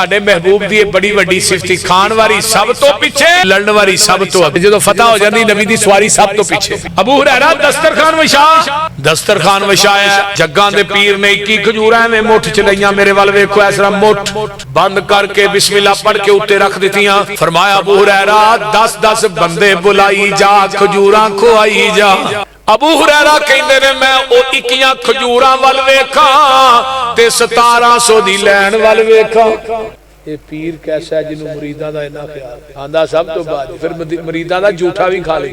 ساڈے محبوب دی بڑی وڈی صفتی کھان واری سب تو پیچھے لڑن واری سب تو اگے جدوں فتح ہو جاندی نبی دی سواری سب تو پیچھے ابو ہریرہ دسترخوان وچھایا جگاں دے پیر نے 21 کھجوراں میں مٹھ چلائیاں میرے ول ویکھو اس طرح مٹھ بند کر کے بسم اللہ پڑھ کے اوتے رکھ دتیاں فرمایا ابو ہریرہ 10 بندے بلائی جا کھجوراں کھوائی جا ابو ہریرہ کہندے نے میں او 21 کھجوراں ول ویکھاں تے 1700 دی لین ول ویکھاں یہ پیر کیسا ہے جنہوں مریداں دا اتنا خیال آندا سب تو بعد پھر مریداں دا جھوٹا بھی کھا لے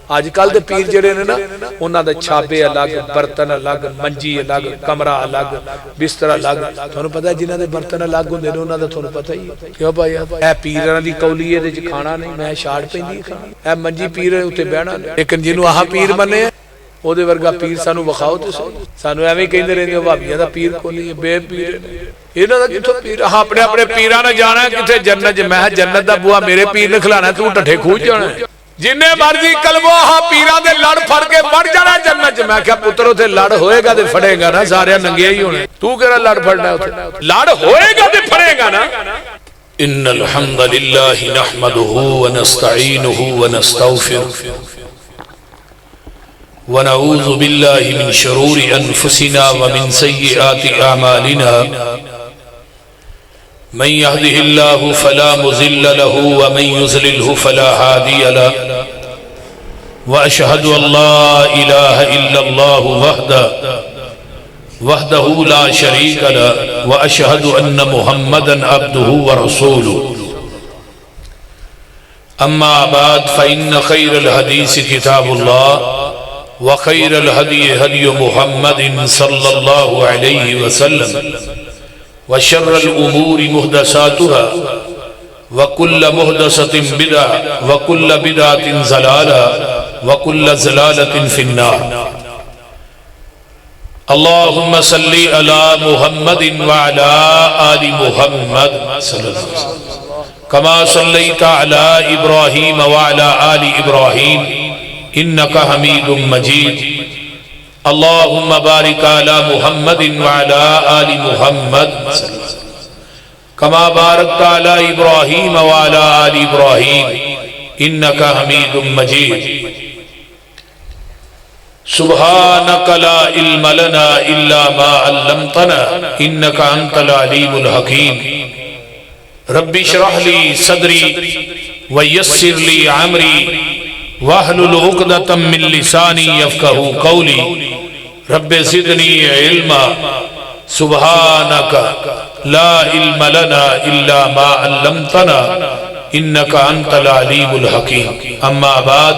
آج کل دے پیر جڑے نے نا انہاں دے چھاپے الگ برتن الگ منجی الگ کمرہ الگ بستر الگ تھانوں پتہ ہے جنہاں دے برتن الگ ہوندے نے انہاں دا تھانوں پتہ ہی ہے کیوں بھائی اے پیراں دی کولی دے وچ کھانا نہیں میں شاڑ پیندی کھانا اے منجی پیر اوتے بیٹھنا لیکن جنوں آہ پیر منے او دے ورگا پیر سانو وکھاؤ تے سانو ایویں کہندے رہندے بھابیاں دا پیر کوئی نہیں بے پیر انہاں دا کتھوں پیر اپنے اپنے پیراں نے جانا ہے کتے جنت میں جنت دا بوا میرے پیر نے کھلانا ہے تو ٹھٹھے کھوج جانا ہے جنہیں مرضی کلبو ہاں پیراں دے لڑ پھڑ کے بڑھ جانا جنت میں کیا پترو تے لڑ ہوئے گا تے پھڑے گا نا سارے ننگے ہی ہونے تو کہڑا لڑ پھڑنا ہے اوتھے لڑ ہوئے گا تے پھڑے گا نا ان الحمد للہ نحمده ونستعینه ونستغفره ونعوذ باللہ من شرور انفسنا ومن سیئات اعمالنا من يهده الله فلا مضل له ومن يضلله فلا هادي له واشهد ان لا اله الا الله وحده لا شريك له واشهد ان محمدا عبده ورسوله اما بعد فان خير الحديث كتاب الله وخير الهدي هدي محمد صلى الله عليه وسلم وشر الأمور محدثاتها وكل محدثة بدعة وكل بدعة ضلالة وكل ضلالة في النار اللهم صل على محمد وعلى آل محمد صلى الله عليه وسلم كما صليت على إبراهيم وعلى آل إبراهيم إنك حميد مجيد اللهم بارك على محمد وعلى آل محمد كما باركت على إبراهيم وعلى آل إبراهيم إنك حميد مجيد سبحانك لا علم لنا إلا ما علمتنا إنك أنت العليم الحكيم رب اشرح لي صدري ويسر لي عمري واحلل عقدة من لساني يفقهوا قولي رب زدني علما سبحانك لا علم لنا إلا ما علمتنا إنك أنت العليم الحكيم أما بعد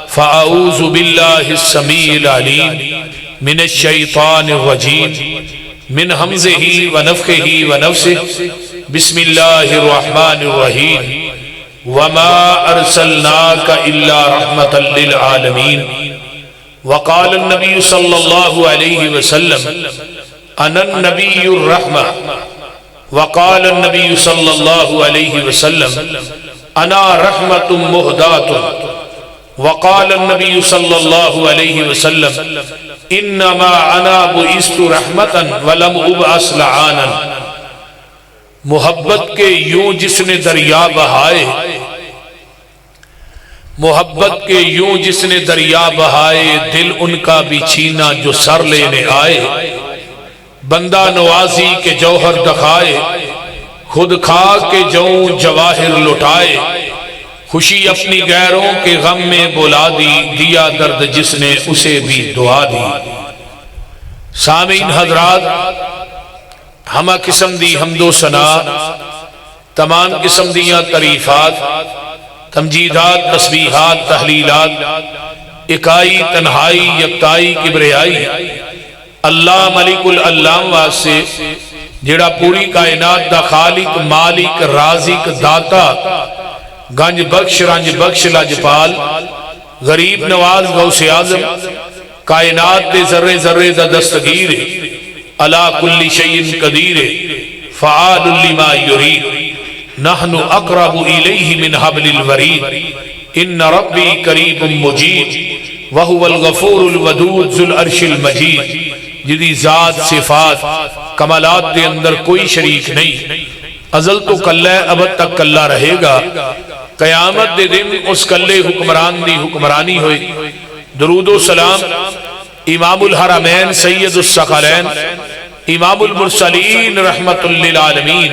فأعوذ بالله السميع العليم من الشيطان الرجيم من همزه ونفخه ونفسه بسم الله الرحمن الرحيم وما أرسلناك إلا رحمة للعالمين وقال النبي صلى الله عليه وسلم أنا النبي الرحمة وقال النبي صلى الله عليه وسلم أنا رحمة مهداة وقال النبي صلى الله عليه وسلم إنما أنا بعثت رحمة ولم أبعث لعانا محبت کے یوں جس نے دریا بہائے محبت کے یوں جس نے دریا بہائے دل ان کا بھی چھینا جو سر لینے آئے بندہ نوازی کے جوہر دکھائے خود کھا کے جوں جواہر لٹائے خوشی اپنی غیروں کے غم میں بلا دی دیا درد جس نے اسے بھی دعا دی سامعین حضرات ہمہ قسم دی حمد و ثنا تمام قسم دیاں تعریفات تمجیدات تسبیحات تحلیلات اکائی تنہائی یکتائی کبریائی اللہ ملک العلام واسے جڑا پوری کائنات دا خالق مالک رازق داتا گنج بخش رنج بخش لجپال غریب نواز غوث اعظم کائنات دے ذرے ذرے دا دستگیر علا کل شیء قدیر فعال لما یرید نحن اقرب الیہ من حبل الورید ان ربی قریب مجید وہو الغفور الودود ذو العرش المجید جدی ذات صفات کمالات دے اندر کوئی شریک نہیں ازل تو کلہ ہے، ابد تک کلہ رہے گا۔ قیامت دے دن اس کلے حکمران دی حکمرانی ہوئی۔ درود و سلام امام الحرمین سید الثقلین امام المرسلین رحمت للعالمین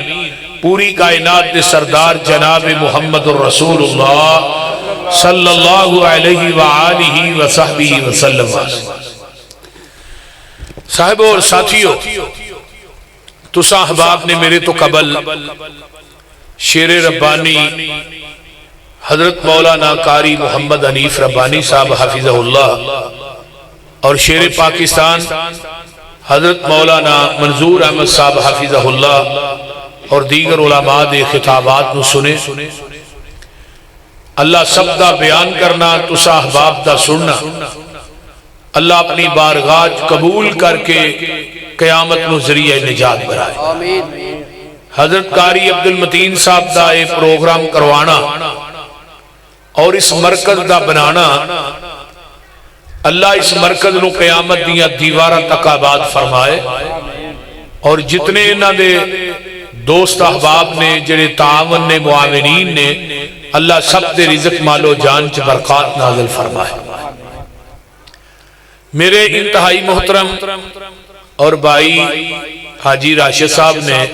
پوری کائنات دے سردار جناب محمد الرسول اللہ صلی اللہ علیہ وآلہ وصحبہ وسلم۔ صاحبوں اور ساتھیوں، تساں احباب نے میرے تو قبل شیر ربانی حضرت مولانا قاری محمد حنیف ربانی صاحب حفظہ اللہ اور شیر پاکستان حضرت مولانا منظور احمد صاحب حفظہ اللہ اور دیگر علماء دے خطابات نو سنے۔ اللہ سب دا بیان کرنا، تسا احباب دا سننا، اللہ اپنی بارگاہ قبول کر کے قیامت نو ذریعہ نجات برائے۔ حضرت قاری عبد المتین صاحب دا یہ پروگرام کروانا اور اس مرکز دا بنانا، اللہ اس مرکز نو قیامت دیا دیوارہ تک آباد فرمائے، اور جتنے انہاں دے دوست احباب نے، جڑے تعاون نے، معاونین نے، اللہ سب دے رزق مال و جان چ برکات نازل فرمائے۔ میرے انتہائی محترم اور بھائی حاجی راشد صاحب نے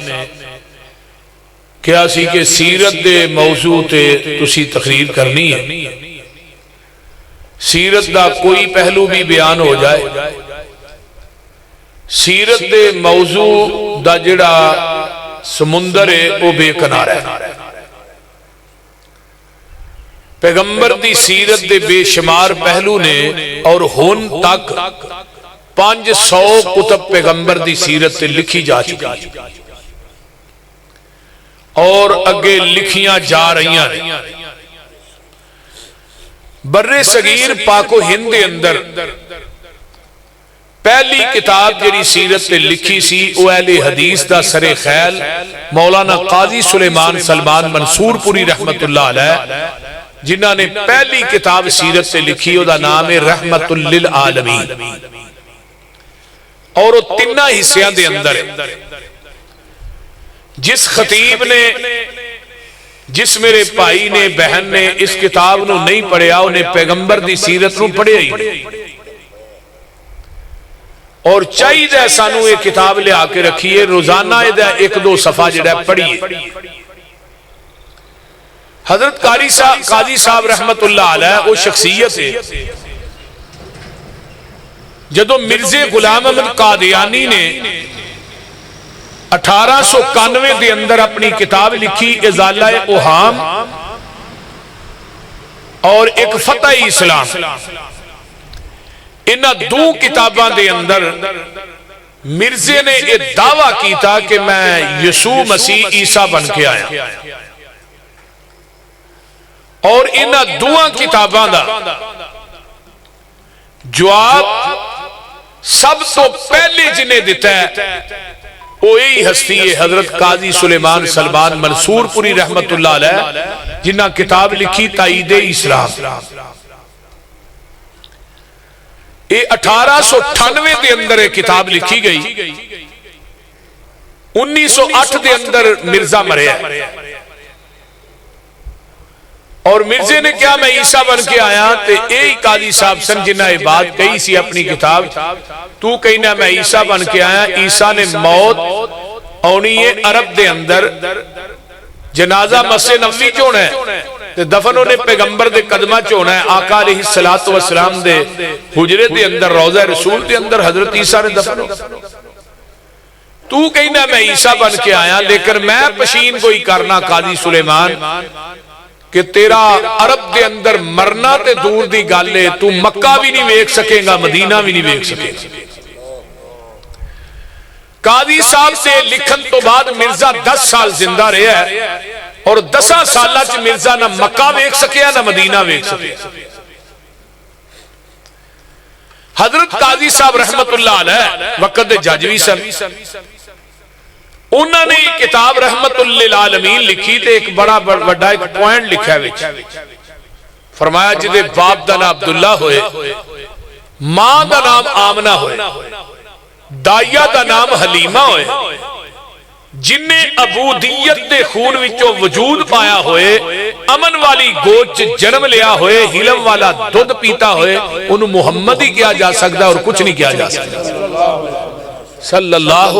کیا سی کہ سیرت دے موضوع تے تسی تقریر کرنی ہے، سیرت دا کوئی پہلو بھی بیان ہو جائے، سیرت دے موضوع دا جڑا سمندر ہے وہ بے کنارہ ہے۔ پیغمبر دی سیرت دے بے شمار پہلو نے، اور ہون تک 500 کتب پیغمبر دی سیرت تے لکھی جا چکی اور اگے لکھیاں جا رہی ہیں۔ برِ صغیر پاک و ہند دے اندر پہلی کتاب جڑی سیرت تے لکھی سی او اہل حدیث دا سر خیل مولانا قاضی سلیمان سلمان منصور پوری رحمت اللہ علیہ، جنہاں نے پہلی کتاب سیرت سے لکھی، او دا نام ہے رحمت للعالمین، اور وہ تینہ حصیاں دے اندر ہے۔ جس خطیب نے، جس میرے بھائی نے، بہن نے اس کتاب نو نہیں پڑھیا، انہیں پیغمبر دی سیرت نو پڑھیا ہی، اور چاہیے سانو یہ کتاب لے آ کے رکھیے، روزانہ ایک دو صفحہ جڑا پڑھیے۔ حضرت قاضی صاحب رحمت اللہ علیہ وہ شخصیت ہے جدو مرزا غلام احمد قادیانی نے 1891 دے اندر اپنی کتاب لکھی ازالہ اوہام اور ایک فتح اسلام، انہاں دو کتاباں دے اندر مرزے نے یہ دعویٰ کیتا کہ میں یسوع مسیح عیسیٰ بن کے آیا، اور انہاں دوہاں کتاباں دا جواب سب تو پہلے جنہیں دیتا ہے وہ یہی ہستی ہے حضرت قاضی سلیمان سلمان منصور پوری رحمت اللہ علیہ، جنہاں کتاب لکھی تائید اسلام۔ یہ 1898 دے اندر ایک کتاب لکھی گئی، 1908 دے اندر مرزا مرے ہے، اور مرزے نے کیا میں عیسیٰ بن کے آیا، تے ایک قاضی صاحب سن جنہ یہ بات کہی سی اپنی کتاب، تو کہنا میں عیسیٰ بن کے آیا، عیسیٰ نے موت آنی ہے عرب دے اندر، جنازہ مسجد نبوی چونا ہے، تے دفن انہیں پیغمبر دے قدمہ چونا ہے، آقا علیہ السلام دے حجرے دے اندر، روضہ رسول دے اندر حضرت عیسیٰ نے دفن ہو۔ تو کہنا میں عیسیٰ بن کے آیا، لیکن میں پشین کوئی کرنا قاضی سلیمان کہ تیرا عرب دے اندر مرنا تے دور دی گالے، تو مکہ بھی نہیں ویکھ سکے گا، مدینہ بھی نہیں ویکھ سکے گا۔ قاضی صاحب سے لکھن تو بعد مرزا 10 سال زندہ رہا ہے، اور 10 سالہ چ مرزا نہ مکہ ویکھ سکیا نہ مدینہ ویکھ سکیا۔ حضرت قاضی صاحب رحمت اللہ علیہ وقت دے جج بھی سن، انہوں نے کتاب رحمت للعالمین لکھی تے ایک بڑا بڑا ایک پوائنٹ لکھا ہے، فرمایا جدے باپ دا نام عبداللہ ہوئے، ماں دا نام آمنہ ہوئے، دائیہ دا نام حلیمہ ہوئے، جن نے عبودیت دے خون وچوں وجود پایا ہوئے، امن والی گود چ جنم لیا ہوئے، علم والا دودھ پیتا ہوئے، انہوں محمد ہی کیا جا سکتا اور کچھ نہیں کیا جا سکتا۔ صلی اللہ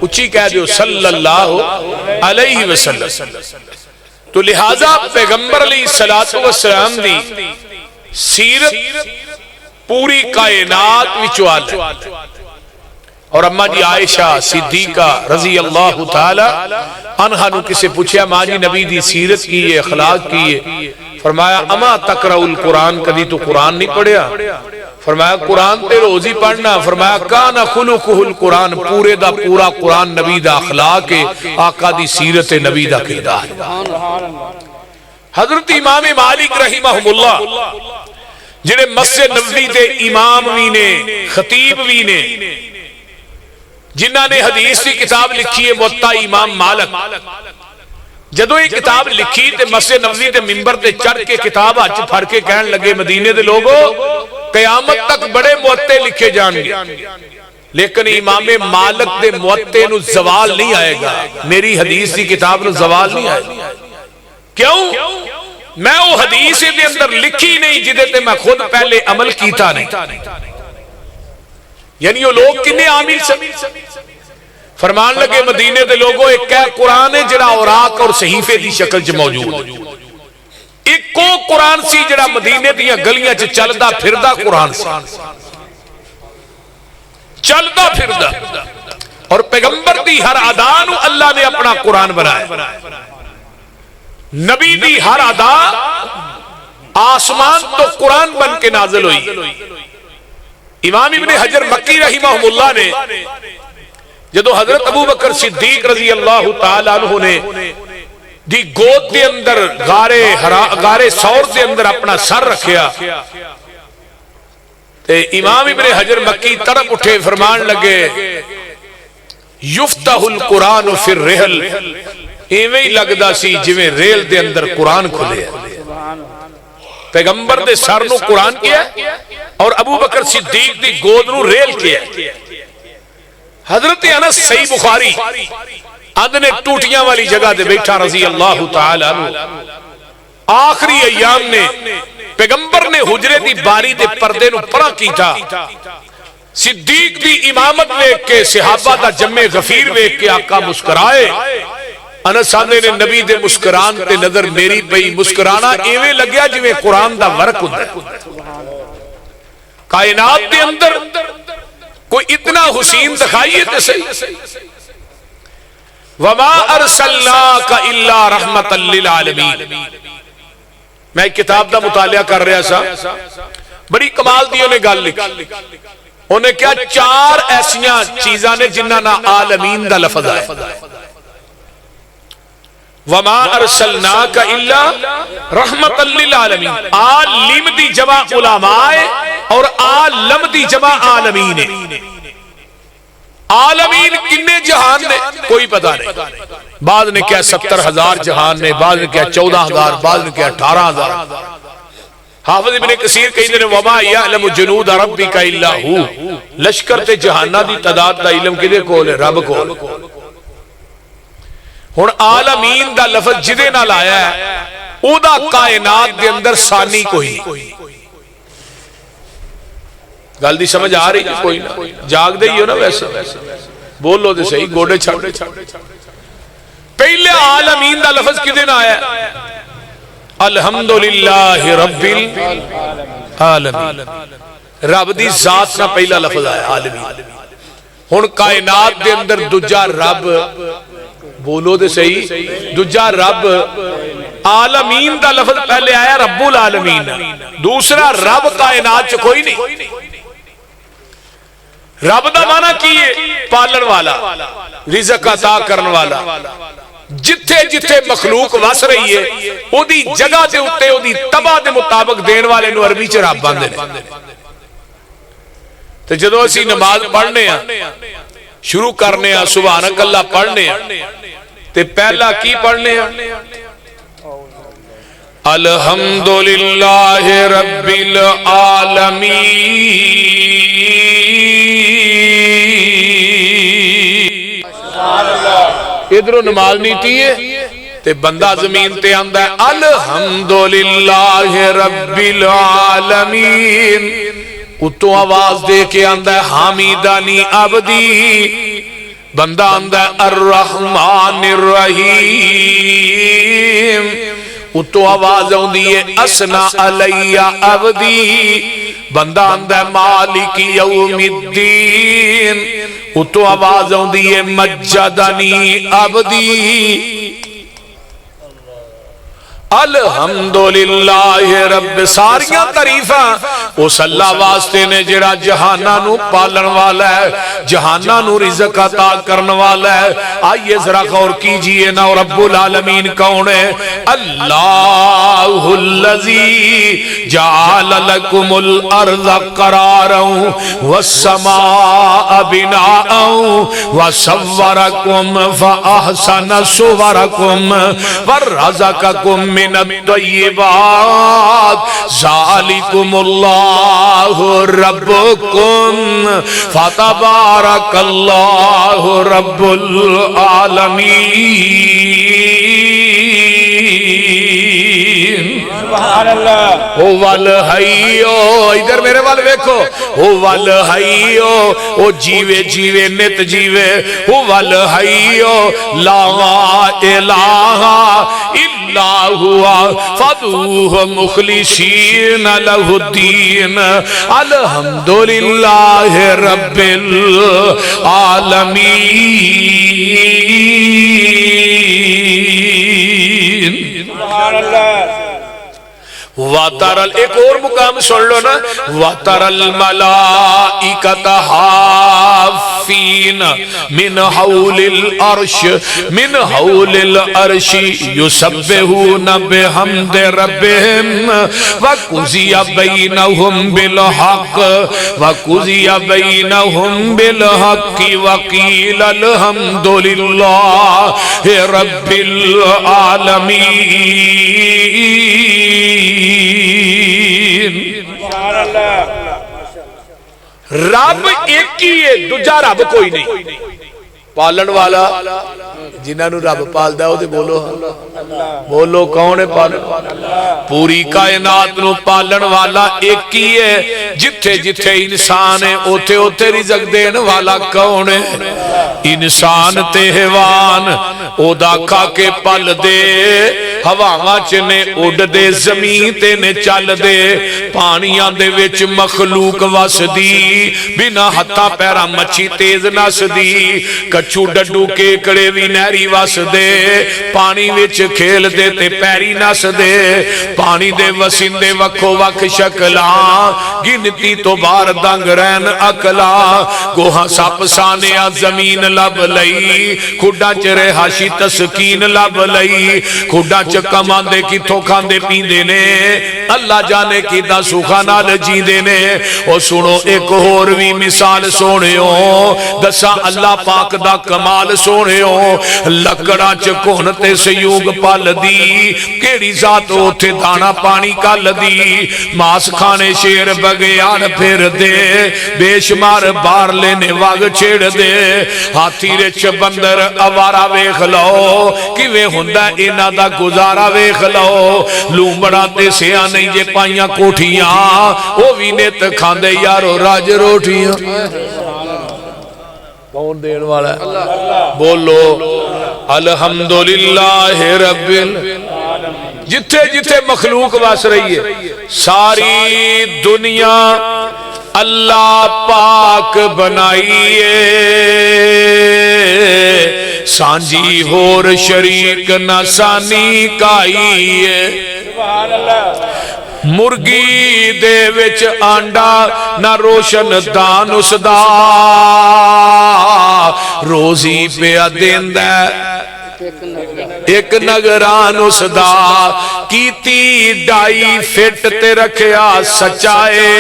اچھی کہہ دیو صلی اللہ علیہ وسلم۔ تو لہذا پیغمبر علیہ السلام دی سیرت پوری کائنات وچوں آل ہے۔ اور اماں جی عائشہ صدیقہ رضی اللہ تعالی عنہا نو کسے پوچھیا ماں جی نبی دی سیرت کی ہے، اخلاق کی ہے؟ فرمایا اما تقرأ القرآن، کدی تو قرآن نہیں پڑھیا؟ فرمایا قرآن تے روز ہی پڑھنا۔ فرمایا کان خلقہ القرآن، پورے دا پورا قرآن نبی دا اخلاق ہے، آقا دی سیرت نبی دا کردار۔ حضرت امام مالک رحمہ اللہ جنہیں مسجد نبوی دے امام بھی نے، خطیب بھی نے، جنہاں نے حدیث کی کتاب لکھی ہے موطا امام مالک، جدو یہ کتاب لکھی تے مسجد نبوی دے منبر تے چڑھ کے کتاب ہاتھ پھڑ کے کہن لگے مدینے دے لوگوں قیامت تک بڑے موتے لکھے جان گے، لیکن امام مالک دے موتے نو زوال نہیں آئے گا، میری حدیث کی کتاب نو زوال نہیں آئے گا۔ کیوں؟ میں وہ حدیث دے اندر لکھی نہیں جدے تے میں خود پہلے عمل کیتا نہیں۔ یعنی وہ لوگ کنے عامل سے فرمان لگے مدینے دے لوگوں ایک کہہ قرآن ہے جڑا اوراق اور صحیفے دی شکل چ موجود، ایک کو قرآن سی جڑا مدینے دیاں گلیاں چ چلدا پھردا قرآن سی، چلدا پھردا، اور پیغمبر دی ہر ادا نو اللہ نے اپنا قرآن بنایا۔ نبی دی ہر ادا آسمان تو قرآن بن کے نازل ہوئی۔ امام ابن حجر مکی رحمہ اللہ نے جدو حضرت ابو بکر صدیق رضی اللہ تعالیٰ عنہ نے دی گود دے اندر غار سور دے اندر اپنا سر رکھیا تے امام ابن حجر مکی تڑپ اٹھے فرمان لگے یفتح القرآن فی الرحل، ایویں ہی لگدا سی جویں ریل دے اندر قرآن کھلے۔ پیغمبر دے سر نو قرآن کیا اور ابو بکر صدیق دی گود نو ریل کیا۔ حضرت انس صحیح بخاری ادنے ٹوٹیاں والی جگہ دے بیٹھا رضی اللہ تعالی عنہ، آخری ایام نے پیغمبر نے حجرے دی باری دے پردے نو پرا کیتا، صدیق دی امامت ویکھ کے صحابہ دا جمع غفیر ویکھ کے آقا مسکرائے۔ انس آندے نے نبی دے مسکران تے نظر میری پئی، مسکرانا ایویں لگیا جویں قرآن دا ورق ہوندا ہے۔ کائنات دے اندر کوئی اتنا حسین دکھائیے تے صحیح۔ وما ارسلناک الا رحمتا للعالمین۔ میں ایک کتاب دا مطالعہ کر رہا سا، بڑی کمال دی انہیں گل لکھی، انہیں کیا چار ایسیاں چیزاں نے جنہاں نا عالمین دا لفظ آئے۔ وما ارسلناک الا رحمتا للعالمین، عالم دی جمع علماء اور عالم دی جمع عالمین۔ عالمین کنے جہان نے کوئی پتہ نہیں، بعض نے کیا 70,000 جہان نے، بعض نے کیا 14,000، بعض نے کیا 18,000۔ حافظ ابن کثیر کہتے ہیں وما یعلم جنود ربک الا ہو، لشکر تے جہانہ دی تعداد دا علم کدے کول ہے؟ رب کول۔ ہن عالمین دا لفظ جدے نال آیا ہے او دا کائنات دے اندر ثانی کوئی نہیں۔ گل دی سمجھ آ رہی کوئی نہ جاگ دے ہی ہو نا، ویسے بولو دے صحیح، گوڑے چھڑ۔ پہلے عالمین دا لفظ کدے نہ آیا ہے؟ الحمدللہ رب العالمین، رب دی ذات نہ پہلا لفظ آیا عالمین۔ ہن کائنات دے اندر دجا رب، بولو دے صحیح، دجا رب، عالمین دا لفظ پہلے آیا رب العالمین، دوسرا رب کائنات چ کوئی نہیں۔ رب دا معنی کی ہے؟ پالن والا، رزق عطا کرن والا۔ جتھے جتھے مخلوق وس رہی ہے او دی جگہ دے اتے او دی تباہ دے مطابق دین والے نو عربی چ رب باندے نے۔ تے جدوں اسی نماز پڑھنے ہاں، شروع کرنے ہاں سبحانک اللہ پڑھنے ہاں تے پہلا کی پڑھنے ہاں؟ الحمدللہ رب العالمین۔ سبحان اللہ۔ ادھروں نماز نیتی ہے تے بندہ زمین تے آندا ہے الحمدللہ رب العالمین، اتو آواز دے کے آندا ہے حامیدانی عبدی، بندہ آندا ہے الرحمن الرحیم، اتو آواز آندی ہے اسنا علی عبدی، بندہ آندا ہے مالک یوم الدین، اتو آواز آندی ہے مجدنی عبدی۔ الحمدللہ رب، ساریاں تعریفاں اس اللہ واسطے نے جڑا جہاناں نو پالن والا ہے، جہاناں نو رزق عطا کرن والا ہے۔ آئیے ذرا غور کیجئے نا رب العالمین کون ہے؟ اللہ الذی جعل لکم الارض قرارا والسماء بناء وصورکم فاحسن صورکم ورزقکم من الطیبات ذالکم اللہ ربکم فتبارک اللہ رب العالمین۔ سبحان اللہ۔ هو الحی، ادھر میرے وال ویکھو، هو الحی، او جیوے جیوے نت جیوے، هو الحی لا الہ الا ہوا فدعوہ مخلصین لہ الدین، الحمدللہ رب العالمین۔ سبحان اللہ۔ وَتَرَى، ایک اور مقام سن لو نا، وَتَرَى الْمَلَائِكَةَ حَافِّينَ مِنْ حَوْلِ الْعَرْشِ يُسَبِّحُونَ بِحَمْدِ رَبِّهِمْ وَقُضِيَ بَيْنَهُمْ بِالْحَقِّ وَقِيلَ الْحَمْدُ لِلَّهِ رَبِّ الْعَالَمِينَ۔ رب ایک ہی ہے، دوجا رب کوئی نہیں۔ پالن والا جنہاں نو رب پالدا ہے او تے بولو بولو کون ہے پالن؟ پوری کائنات نو پالن والا ایک ہی ہے۔ جتھے جتھے انسان ہے اوتھے اوتھے رزق دین والا کون ہے؟ انسان تے حیوان او دا کھا کے پل دے، ہواواں چ نے اڈ دے، زمین تے نے چل دے، پانیاں دے وچ مخلوق وس دی، بنا ہتھاں پیراں مچھی تیز نس دی، کچھو ڈڈو کیکڑے وی نہری وس دے، پانی وچ کھیل دے تے پیری نس دے، پانی دے وسندے وکھو وکھ شکلاں، گنتی تو بار دنگ رہن اکلاں، گوہاں سپ سانیاں زمین لب لئی، کھڈاں چ رہاشی تسکین لب لئی، کھڈاں چ کماندے کتھوں کھاندے پیندے نے، اللہ جانے کی دا سوکھا نال جیندے نے۔ او سنو ایک اور وی مثال سونیو، دسا اللہ پاک دا کمال سونیو، لکڑاں چ کون تے سیوگ پل دی، کیڑی ذات اوتھے دانا پانی کل دی، ماس کھانے شیر بگیان پھر دے، بے شمار بار لینے واگ چھیڑ دے، ہاتھی رچ بندر اوارا ویکھ لو، کیویں ہوندا انہاں دا گزارا ویکھ لو، لومڑا تے سیاں نہیں جے پائیاں کوٹھیاں، او وی نت کھاندے یارو راج روٹیاں۔ کون دین والا ہے؟ بولو الحمدللہ رب العالمین۔ جتھے جتھے مخلوق وس رہی ہے، ساری دنیا اللہ پاک بنائیے، سانجی ہور شریک نہ سانی کائیے، مرگی دے وچ آنڈا نہ روشن دان اس دا، روزی پیا دیندہ ایک نگران اس دا، کیتی ڈائی فٹ تے رکھیا سچائے،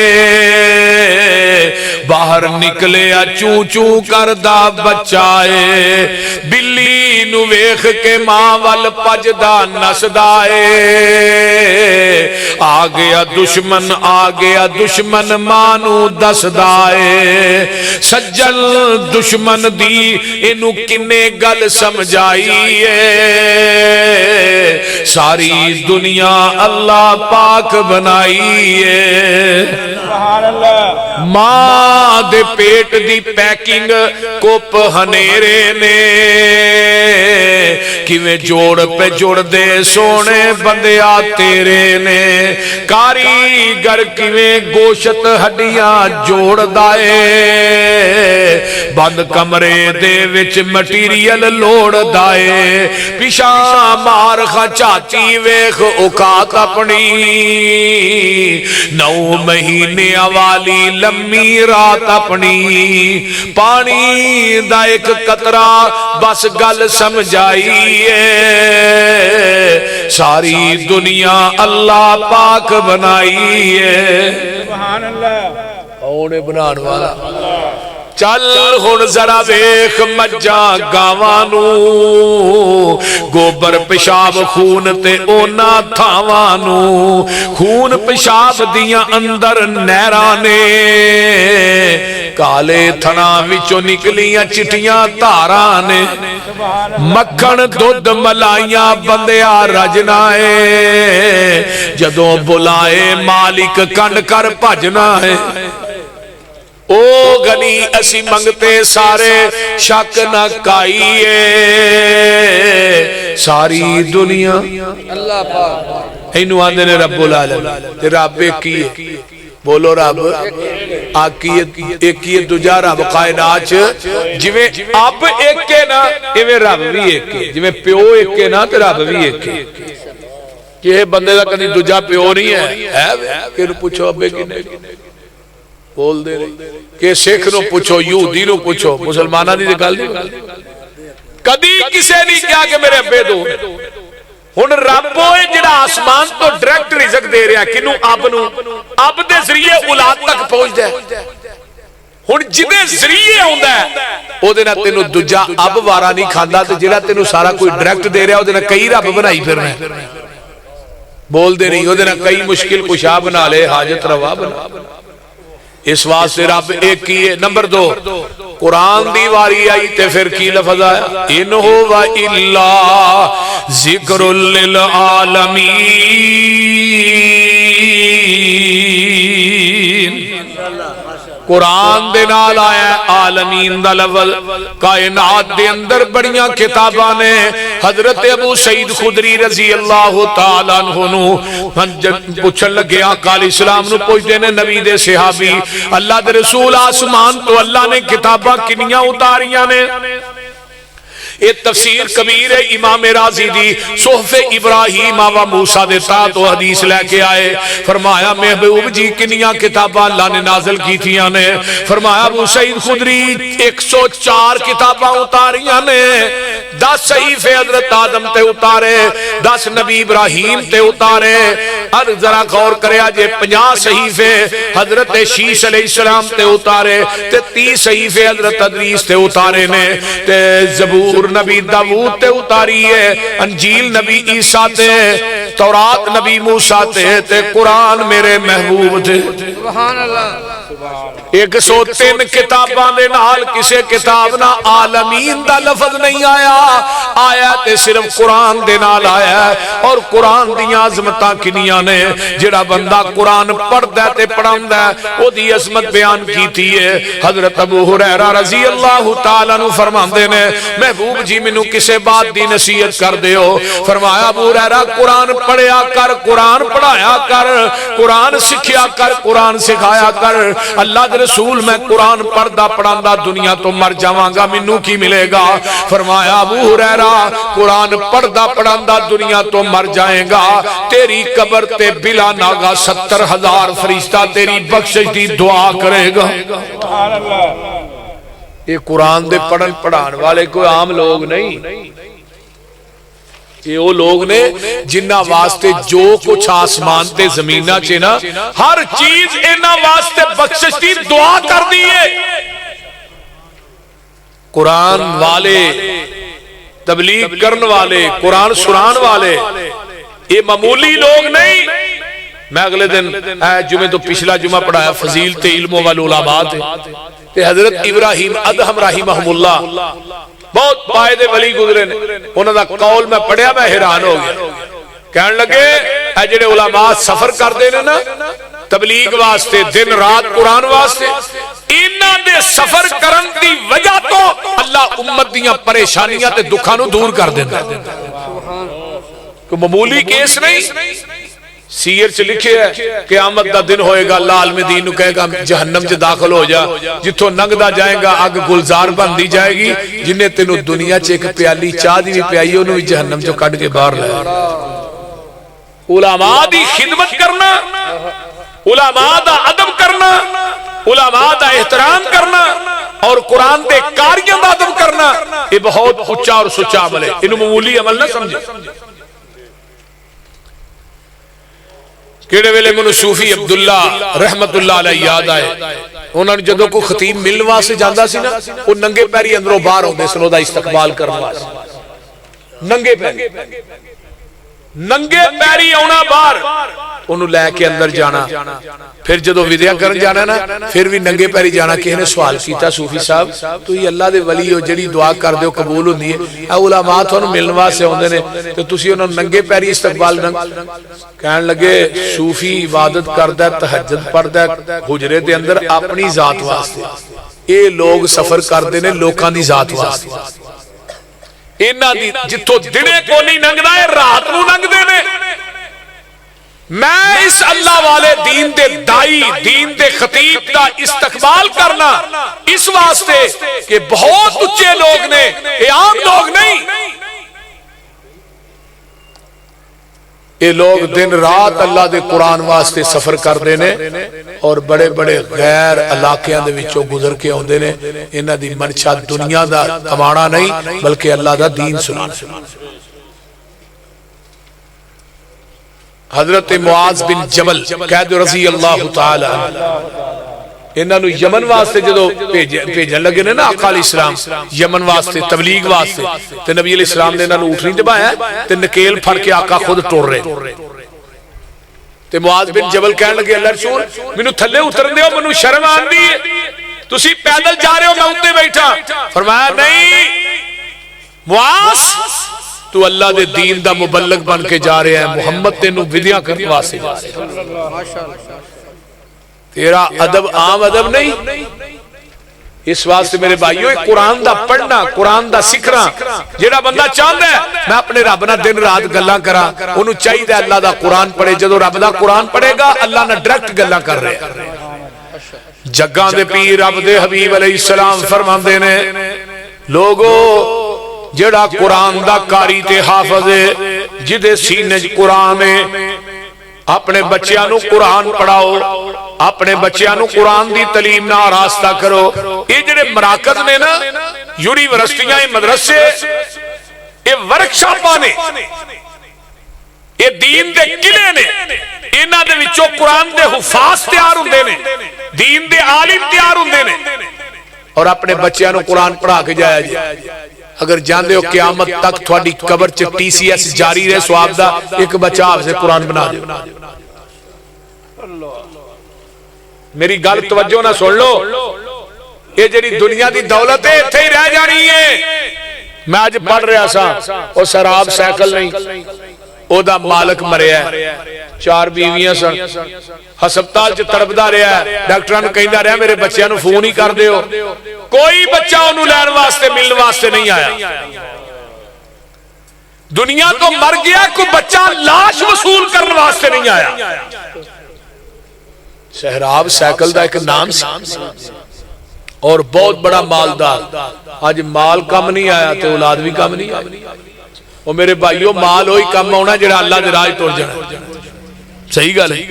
باہر نکلیا چوں چوں کردا بچائے بلی نو ویکھ کے ماں ول پجدا نسدا اے آ گیا دشمن ماں نو دسدا اے سجل دشمن دی اینو کنے گل سمجھائی اے ساری دنیا اللہ پاک بنائی ہے سبحان اللہ ماں دے پیٹ دی پیکنگ کپ ہنیرے نے کیویں جوڑ پہ جوڑ دے سونے بندیا تیرے نے کاریگر کیویں گوشت ہڈیاں جوڑ دائے بند کمرے دے وچ مٹیریل لوڑ دائے پیشا مار چاچی ویخ اوقات اپنی 9 مہینے والی لمبی رات اپنی پانی دا ایک قطرہ بس گل سمجھائی ہے ساری دنیا اللہ پاک بنائی ہے سبحان اللہ اونے بنان والا چل ہن ذرا ویکھ مجھاں گاواں نو گوبر پیشاب خون تے اونا تھاواں نو خون پیشاب دیاں اندر نہراں نے کالے تھنا وچوں نکلیاں چٹیاں تاراں نے مکھن دودھ ملائیاں بندیا رجنا ہے جدوں بلائے مالک کنڈ کر بھجنا ہے او گنی اسی منگتے سارے شک نہ کائیے ساری دنیا اللہ پاک اینو آندے نے رب العالمین تے رب ایک ہی ہے بولو رب ایک ہی دوجا رب کائنات جویں اب ایک ہے نا ایویں رب بھی ایک ہے جویں پیو ایک ہے نا تے رب بھی ایک ہے کہ بندے دا کدی دوجا پیو نہیں ہے کہ پوچھو ابے کنے بول دے رہی کہ سکھ نو پوچھو یہودی نو پوچھو مسلمانہ دی گل نہیں کدی کسے نہیں کیا کہ میرے ابے دو ہن رب ہوئے جڑا آسمان تو ڈائریکٹ رزق دے رہا کنو اب دے ذریعے اولاد تک پہنچ جائے ہن جدے ذریعے ہوندا ہے او دے نال تینو دوجا اب وارا نہیں کھاندا تے جڑا تینو سارا کوئی ڈائریکٹ دے رہا او دے نال کئی رب بنائی پھرنا ہے بول دے نہیں او دے نال کئی مشکل کشا بنا لے حاجت روا بنا اس واسطے رب ایک ہی ہے نمبر 2 قرآن دی واری آئی تے پھر کی لفظ آیا ان هو الا ذکر للعالمین قرآن دے نال آیا عالمین دا لفظ کائنات دے اندر بڑیاں کتاباں نے حضرت ابو سعید خدری رضی اللہ تعالیٰ عنہ نو پوچھن لگے آقا علیہ السلام نو پوچھتے نے نبی دے صحابی اللہ دے رسول آسمان تو اللہ نے کتاباں کنیاں اتاریاں نے ایک تفسیر کبیر امام رازی دی صحف ابراہیم و موسیٰ دے ساتھ و حدیث لے کے آئے فرمایا محبوب جی کنیاں کتاباں اللہ نے نازل کی تھیاں نے فرمایا ابو سعید خدری 104 کتاباں اتاریاں نے 10 صحیفے حضرت آدم تے اتارے 10 نبی ابراہیم تے اتارے اور ذرا غور کرے آجے 50 صحیفے حضرت شیش علیہ السلام تے اتارے تے 30 صحیفے حضرت ادریس تے اتارے نے تے زبور نبی داود تے اتاری ہے انجیل نبی عیسیٰ تے تورات نبی موسیٰ تے قرآن میرے محبوب تھے سبحان اللہ 103 کتاباں دے نال کسے کتاب نہ عالمین دا لفظ نہیں آیا آیا تے صرف قرآن دے نال آیا اور قرآن دیاں عظمتاں کنیاں نے جڑا بندہ قرآن پڑھدا تے پڑھاندا او دی عظمت بیان کیتی ہے حضرت ابو ہریرہ رضی اللہ تعالیٰ عنہ فرماندے نے محبوب جی مینوں کسے بات دی نصیحت کر دیو فرمایا ابو ہریرہ قرآن پڑھیا کر قرآن پڑھایا کر قرآن سکھیا کر قرآن سکھایا کر اللہ دے رسول میں قرآن پڑھدا پڑھاندا دنیا تو مر جاواں گا مینوں کی ملے گا فرمایا ابو ہریرہ قرآن پڑھدا پڑھاندا دنیا تو مر جائے گا تیری قبر تے بلا ناگا 70,000 فرشتہ تیری بخشش دی دعا کرے گا سبحان اللہ یہ قرآن دے پڑھن پڑھان والے کوئی عام لوگ نہیں یہ وہ لوگ نے جنہ واسطے جو کچھ آسمان تے زمینہ چے نا ہر چیز انہاں واسطے بخشش دی دعا کر دیئے. قرآن والے، تبلیغ کرن والے، قرآن سنان والے یہ معمولی لوگ نہیں. میں اگلے دن جمعہ تو پچھلا جمعہ پڑھایا فضیلت علم والعلماء تے حضرت ابراہیم ادہم رحمہم اللہ بہت پائے ولی گزرے نے. انہوں دا قول میں پڑھیا میں حیران ہو گیا. کہنے لگے اے جڑے علماء سفر کر دے نا تبلیغ واسطے دن رات قرآن واسطے، انہاں دے سفر کرن دی وجہ تو اللہ امت دیاں پریشانیاں تے دکھاں نو دور کر دیندا. کوئی معمولی کیس نہیں. سیر سے لکھے ہے قیامت دا دن ہوئے گا، اللہ عالم دین نو کہے گا جہنم سے داخل ہو جا، جتوں ننگدا جائے گا اگ گلزار بن دی جائے گی. جنہیں تینوں دنیا چ ایک پیالی چاہ دی بھی پیائی انہوں بھی جہنم چوں کڈ کے باہر لے. علماء دی خدمت کرنا، علماء دا ادب کرنا، علماء دا احترام کرنا اور قرآن دے کاریاں دا ادب کرنا یہ بہت اچا اور سچا عمل ہے. انہوں معمولی عمل نہ سمجھے. کیڑے ویلے منو صوفی عبداللہ رحمت اللہ علیہ یاد آئے. انہوں نے جدوں کو خطیب ملوا سے جاندہ سی نا وہ ننگے پیری اندروں باہر ہوندے سنو دا استقبال کرنا. ننگے پیری، ننگے پیری آنا باہر، انہوں لے کے اندر جانا. پھر جدو ودیا کرن جانا نا پھر بھی ننگے پیری جانا. کسی نے سوال کیتا صوفی صاحب تو یہ اللہ دے ولی ہو جڑی دعا کر دیو قبول ہوندی ہے، اے علماء تھانوں ملن واسطے ہوندے نے تے تسی انہاں ننگے پیری استقبال کہن لگے صوفی عبادت کردا ہے، تہجد پڑھدا ہے حجرے دے اندر اپنی ذات واسطے. اے لوگ سفر کردے نے لوکاں دی ذات واسطے. انہاں دی جتھوں دنے کو نہیں ننگدا ہے رات نو ننگدے نے. میں اس اللہ والے دین دے دائی، دین دے خطیب دا استقبال کرنا اس واسطے کہ بہت اچھے لوگ نے، یہ عام لوگ نہیں. یہ لوگ دن رات اللہ دے قرآن واسطے سفر کر دینے اور بڑے بڑے غیر علاقیاں دے وچوں گزر کے ہوندے نے. انہاں دی منشا دنیا دا کمانا نہیں بلکہ اللہ دا دین سنانا. حضرت معاذ بن جبل قید رضی اللہ تعالی انہاں نو یمن واسطے جدو بھیجن لگے نے نا آقا علیہ السلام یمن واسطے تبلیغ واسطے تے نبی علیہ السلام نے انہاں نو اٹھنی دبایا تے نکیل پھڑ کے آقا خود ٹر رہے تے معاذ بن جبل کہنے لگے اللہ رسول مینوں تھلے اترن دیو، مینوں شرم آندی ہے، تسی پیدل جا رہے ہو میں اوتے بیٹھا. فرمایا نہیں معاذ تو اللہ دے دین دا مبلغ بن کے جا رہے ہیں، محمد تینوں ودیاں کرنے واسطے جا رہے ہیں. تیرا ادب عام ادب نہیں. اس واسطے میرے بھائیو قرآن دا پڑھنا، قرآن دا سکھنا جیڑا بندہ چاہتا ہے میں اپنے رب نہ دن رات گلاں کراں، انہوں چاہیے اللہ دا قرآن پڑھے. جدو رب دا قرآن پڑھے گا اللہ نہ ڈائریکٹ گلاں کر رہے ہیں. جگاں دے پیر رب دے حبیب علیہ السلام فرماندے نے لوگو جڑا قرآن دا کاری تے حافظ ہے جدے سینے قرآن ہے اپنے بچیاں نو قرآن پڑھاؤ، اپنے بچیاں نو قرآن دی تعلیم نہ آراستہ کرو. یہ جڑے مراکز نے نا یونیورسٹیاں مدرسے یہ ورکشاپاں نے، یہ دین دے قلعے نے، انہاں دے وچوں قرآن دے حفاظ تیار ہوندے نے، دین دے عالم تیار ہوندے نے اور اپنے بچیاں نو قرآن پڑھا کے جایا جائے. اگر جاندے ہو قیامت تک تھوڑی قبر چ ٹی سی ایس جاری رہے سواب دا ایک بچہ آپ سے قرآن بنا دے. میری گل توجہ نہ سن لو، یہ جڑی دنیا دی دولت ہے ایتھے ہی رہ جانی ہے. میں آج پڑھ رہا سا وہ سراب سائیکل نہیں، او دا مالک مریا ہے، 4 بیویاں سن، ہسپتال چ تڑپدا رہا ہے، ڈاکٹراں نوں کہندا رہا میرے بچیاں نوں فون ہی کر دیو. کوئی بچہ انہوں لین واسطے ملن واسطے نہیں آیا. دنیا تو مر گیا، کوئی بچہ لاش وصول کرنے واسطے نہیں آیا. سہراب سائیکل دا ایک نام سی اور بہت بڑا مالدار. آج مال کم نہیں آیا تو اولاد بھی کم نہیں آئی. اور میرے بھائیو مال ہوئی کم ہونا جڑا اللہ دے راہ ٹر جانا. صحیح گل ہے.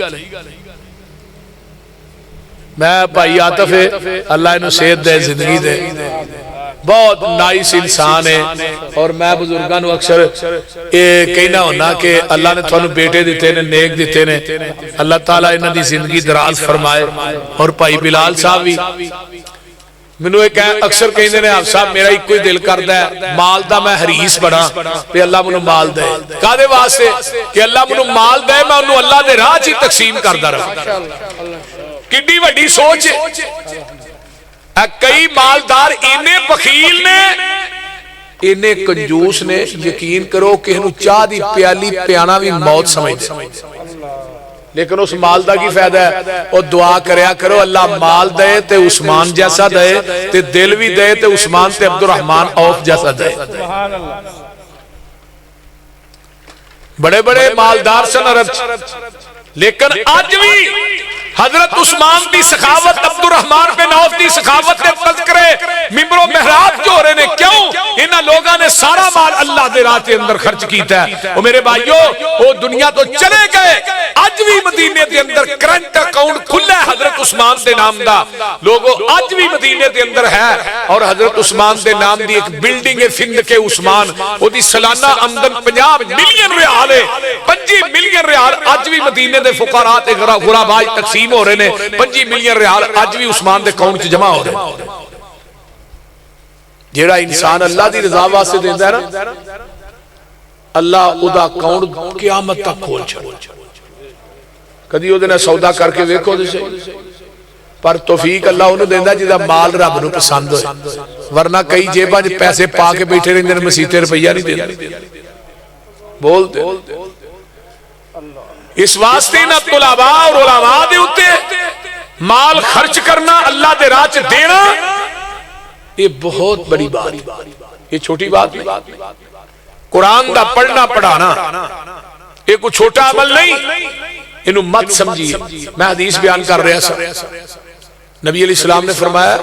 میں بھائی عاطف اللہ انہوں صحت دے زندگی دے بہت نائس انسان ہے. اور میں بزرگاں نو اکثر کہنا ہونا کہ اللہ نے تھانوں بیٹے دیتے نے نیک دیتے نے, اللہ تعالیٰ انہاں دی زندگی دراز فرمائے. اور بھائی بلال صاحب بھی مینوں ایک اکثر کہندے نے آپ صاحب میرا ایک کوئی دل کردا ہے مال دا میں حریص بڑا تے اللہ مینوں مال دے. کادے واسطے کہ اللہ مینوں مال دے میں انہوں اللہ دے راہ چ تقسیم کردا رہاں. کڈی وڈی سوچ ہے. کئی مالدار اینے بخیل نے اینے کنجوس نے, یقین کرو کہ انہوں چاہ دی پیالی پیانا بھی موت سمجھ دے, لیکن اس مال دا کی فائدہ ہے. اور دعا کریا کرو اللہ مال دے تے عثمان جیسا دے, تے دل بھی دے تے عثمان تے عبد الرحمن عوف جیسا دے. بڑے بڑے مالدار سن عرب, لیکن آج بھی حضرت عثمان دی سخاوت, عبد الرحمن بن عوف دی سخاوت کے تذکرے ممبر و محراب جو ہو رہے نے. کیوں؟ انہاں لوگاں نے سارا مال اللہ دے راہ کے اندر خرچ کیتا ہے. اور میرے بھائیو وہ دنیا تو چلے گئے, اج بھی مدینے دے اندر کرنٹ اکاؤنٹ کھلا ہے حضرت عثمان دے نام دا. لوگوں اج بھی مدینے دے اندر ہے, اور حضرت عثمان دے نام دی ایک بلڈنگ ہے فند کے عثمان, وہ دی سالانہ آمدن 50 ملین ریال ہے. 25 ملین ریال اج بھی مدینے دے فقراء تے غرباء تقسیم ہو رہے نے. 25 ملین ریال اج بھی عثمان دے اکاؤنٹ چ جمع ہو رہے ہیں. جیڑا انسان اللہ دی رضا واسطے دیندا ہے نا, اللہ ادا اکاؤنٹ قیامت تک کھول چھڑے. کدی او دے نال سودا کر کے ویکھو تے صحیح, پر توفیق اللہ انہوں دیندا جدا مال رب نو پسند ہوئے. ورنہ کئی جیباں وچ پیسے پا کے بیٹھے رہندے نے, مسیتے روپیہ نہیں دیندے. بولتے اس واسطے نہ طلباء اور علماء دے اوتے مال خرچ کرنا, اللہ دے راہ چ دینا, یہ بہت بڑی بات, یہ چھوٹی بات نہیں. قرآن دا پڑھنا پڑھانا یہ کوئی چھوٹا عمل نہیں, انہوں مت سمجھیے. میں حدیث بیان کر رہا سا, نبی علیہ السلام نے فرمایا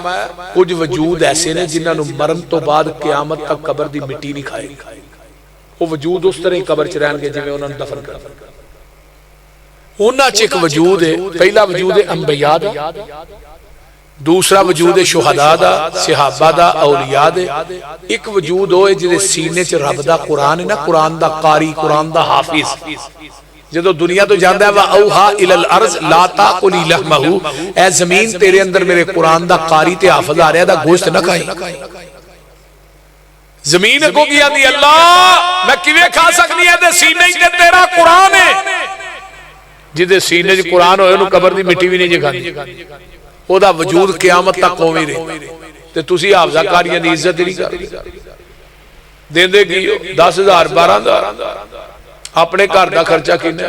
کچھ وجود ایسے نے جنہاں نو مرن تو بعد قیامت تک قبر دی مٹی نہیں کھائے. وہ وجود اس طرح قبر چ رہن گے جویں انہاں نوں دفن کر. انہاں چ ایک وجود ہے, پہلا وجود ہے انبیاء دا, دوسرا وجود ہے شہداء دا, صحابہ دا, اولیاء دے. ایک وجود ہوئے جدے سینے چ رب دا قرآن ہے نا, قرآن دا قاری, قرآن دا حافظ. جدو دنیا تو جاندا ہے وَأَوْحَا إِلَى الْأَرْضِ لَا تَأْكُلِي لَحْمَهُ, اے زمین تیرے اندر میرے قرآن دا قاری تے حافظ آ رہا دا گوشت نہ کھائی. زمین کو کیا دی اللہ میں کیویں کھا سکنی ہے تے سینے تے تیرا قرآن ہے. جدے سینے چ قرآن ہوئے انہوں قبر دی مٹی بھی نہیں جے کھاندی, او دا وجود قیامت تک قومی رہے. تے تسی حافظہ کاریاں دی عزت نہیں کر دیندے کی 10,000 12,000 اپنے گھر دا خرچہ کینا.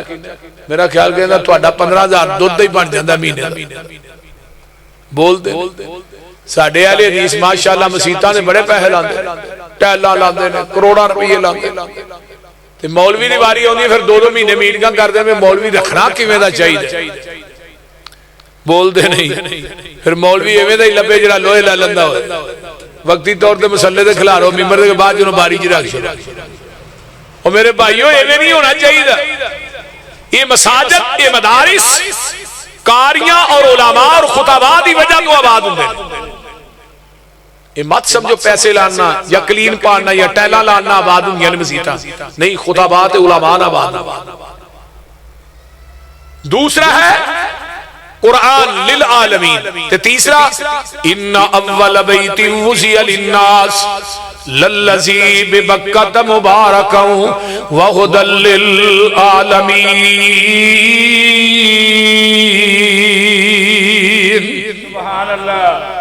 میرا خیال کہندا تہاڈا 15,000 دودھ ہی بن جاندا مہینے دا. بول دے ساڈے والے حدیث ماشاءاللہ مسیتاں دے بڑے پیسے لاندے, ٹیلاں لاندے نے, کروڑاں روپے لاندے. تے مولوی دی واری ہوندی پھر 2-2 مہینے میٹنگاں کردے میں مولوی رکھنا کیویں دا چاہیے. بول دے نہیں, پھر مولوی ایویں دا ہی لبے جڑا لوہے لا لندا ہوئے, وقتی طور تے مسلے تے کھلارو ممبر دے بعد جنوں باری چ رکھ چھوڑو. اور میرے بھائیوں ایویں نہیں ہونا چاہیے. یہ مساجد, یہ مدارس کاریاں اور علماء اور خطباء دی وجہ تو آباد ہوندے. یہ مت سمجھو پیسے لانا یا کلین پانا یا ٹیلا لانا آباد ہوندیاں نے مسیتاں نہیں, خطباء تے علماء آباد. دوسرا ہے قرآن للعالمین, تے تیسرا ان اول بیت وضع للناس للذی ببکۃ مبارکا وہدی للعالمین. سبحان اللہ.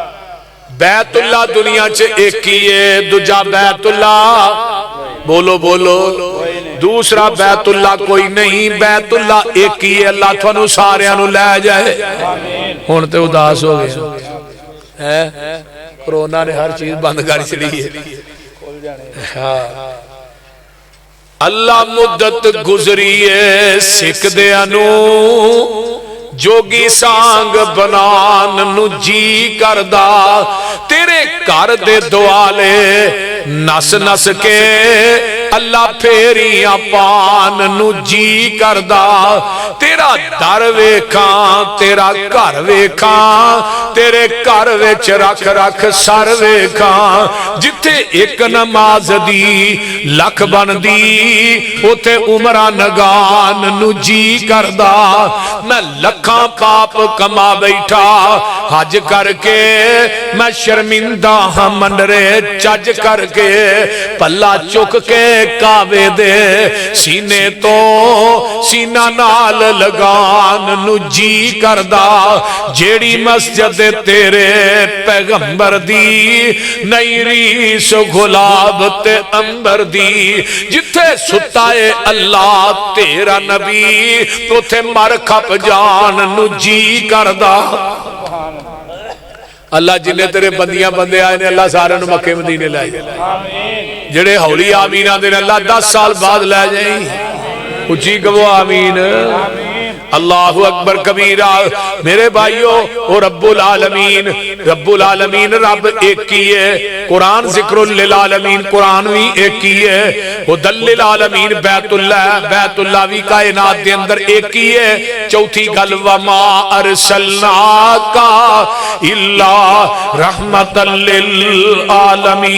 بیت اللہ دنیا چ ایک ہی ہے, دوجا بیت اللہ بولو بولو, دوسرا بیت اللہ کوئی نہیں. بیت اللہ ایک ہی ہے, اللہ تھانو ساریاں نو لے جائے. ہن تے اداس ہو گئے, کرونا نے ہر چیز بند کر چلی ہے. اللہ مدت گزری ہے سکھ دیاں نو جوگی سانگ بنان نو جی کردا. تیرے گھر دے دوالے نس نس کے اللہ پھیریاں پان نو جی کردا تیرا در ویکھاں تیرا گھر ویکھاں تیرے گھر وچ رکھ رکھ سر ویکھاں جتھے ایک نماز دی لکھ بندی اوتھے عمرہ نگان نو جی کردا میں لکھاں پاپ کما بیٹھا حج کر کے میں شرمندہ ہاں منرے چج کر کے پلا چک کے کعبے دے سینے تو سینہ نال لگان نو جی کردا جیڑی مسجد تیرے پیغمبر دی نئی ریس گلاب تے امبر دی جتھے ستائے اللہ تیرا نبی تو تھے مر کھپ جان نو جی کردا اللہ جنہیں تیرے بندیاں بندے آئے نے اللہ سارے نو مکے مدینے لائے جڑے ہولی آمین آدھے اللہ 10 سال بعد لے جائیں اچھی کبو آمین اللہ اکبر کبیرہ میرے بھائیو او رب العالمین رب ایک کی ہے قرآن ذکر للعالمین قرآن بھی ایک کی ہے وہ دل للعالمین بیت اللہ بھی کائنات دے اندر ایک کی ہے چوتھی گل وما ارسلناک الا رحمتا للعالمین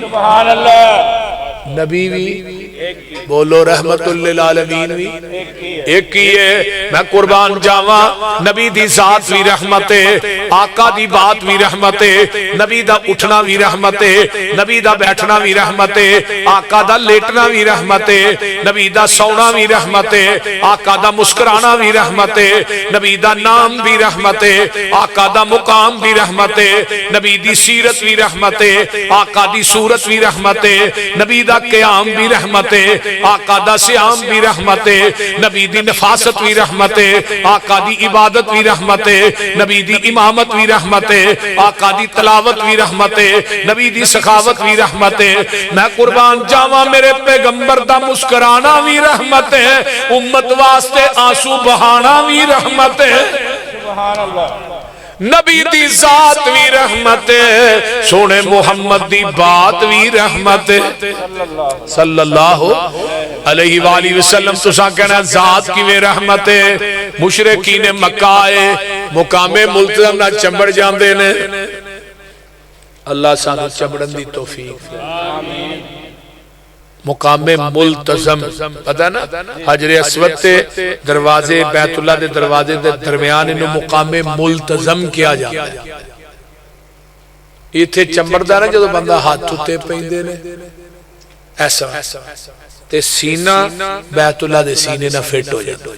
سبحان اللہ نبی بھی بولو رحمت للعالمین بھی ایک ہی ہے میں قربان جاواں نبی دی ذات بھی رحمت ہے آقا دی بات بھی رحمت ہے نبی دا اٹھنا بھی رحمت ہے نبی دا بیٹھنا بھی رحمت ہے آقا دا لیٹنا بھی رحمت ہے نبی دا سونا بھی رحمت ہے آقا دا مسکرانا بھی رحمت ہے نبی دا نام بھی رحمت ہے آقا دا مقام بھی رحمت ہے نبی دی سیرت بھی رحمت ہے آقا دی صورت بھی رحمت ہے نبی دا قیام بھی رحمت ہے آقا دا سیام بھی رحمت ہے نبی دی نفاست بھی رحمت ہے آقا دی عبادت بھی رحمت ہے نبی دی امامت بھی رحمت ہے آقا دی تلاوت بھی رحمت ہے نبی دی سخاوت بھی رحمت ہے میں قربان جاواں میرے پیغمبر دا مسکرانا بھی رحمت ہے امت واسطے آنسو بہانا بھی رحمت ہے سبحان اللہ نبی دی ذات بھی رحمت ہے سونے محمد دی بات بھی رحمت ہے صلی اللہ علیہ وآلہ وسلم تو ساں کہنا ذات کی میں رحمت ہے مشرقین مکہ آئے مقام ملتظم نہ چمبڑ جاندے نے اللہ سانو چمبڑن دی توفیق آمین مقام ملتظم پتہ ہے نا حجر اسود تے دروازے بیت اللہ دے دروازے دے درمیان انہوں مقام ملتظم کیا جاتا ہے یہ تھے چمبردہ نا جو بندہ ہاتھ تے پہندے نے ایسا تے سینہ بیت اللہ دے سینے نہ فٹ ہو جاتا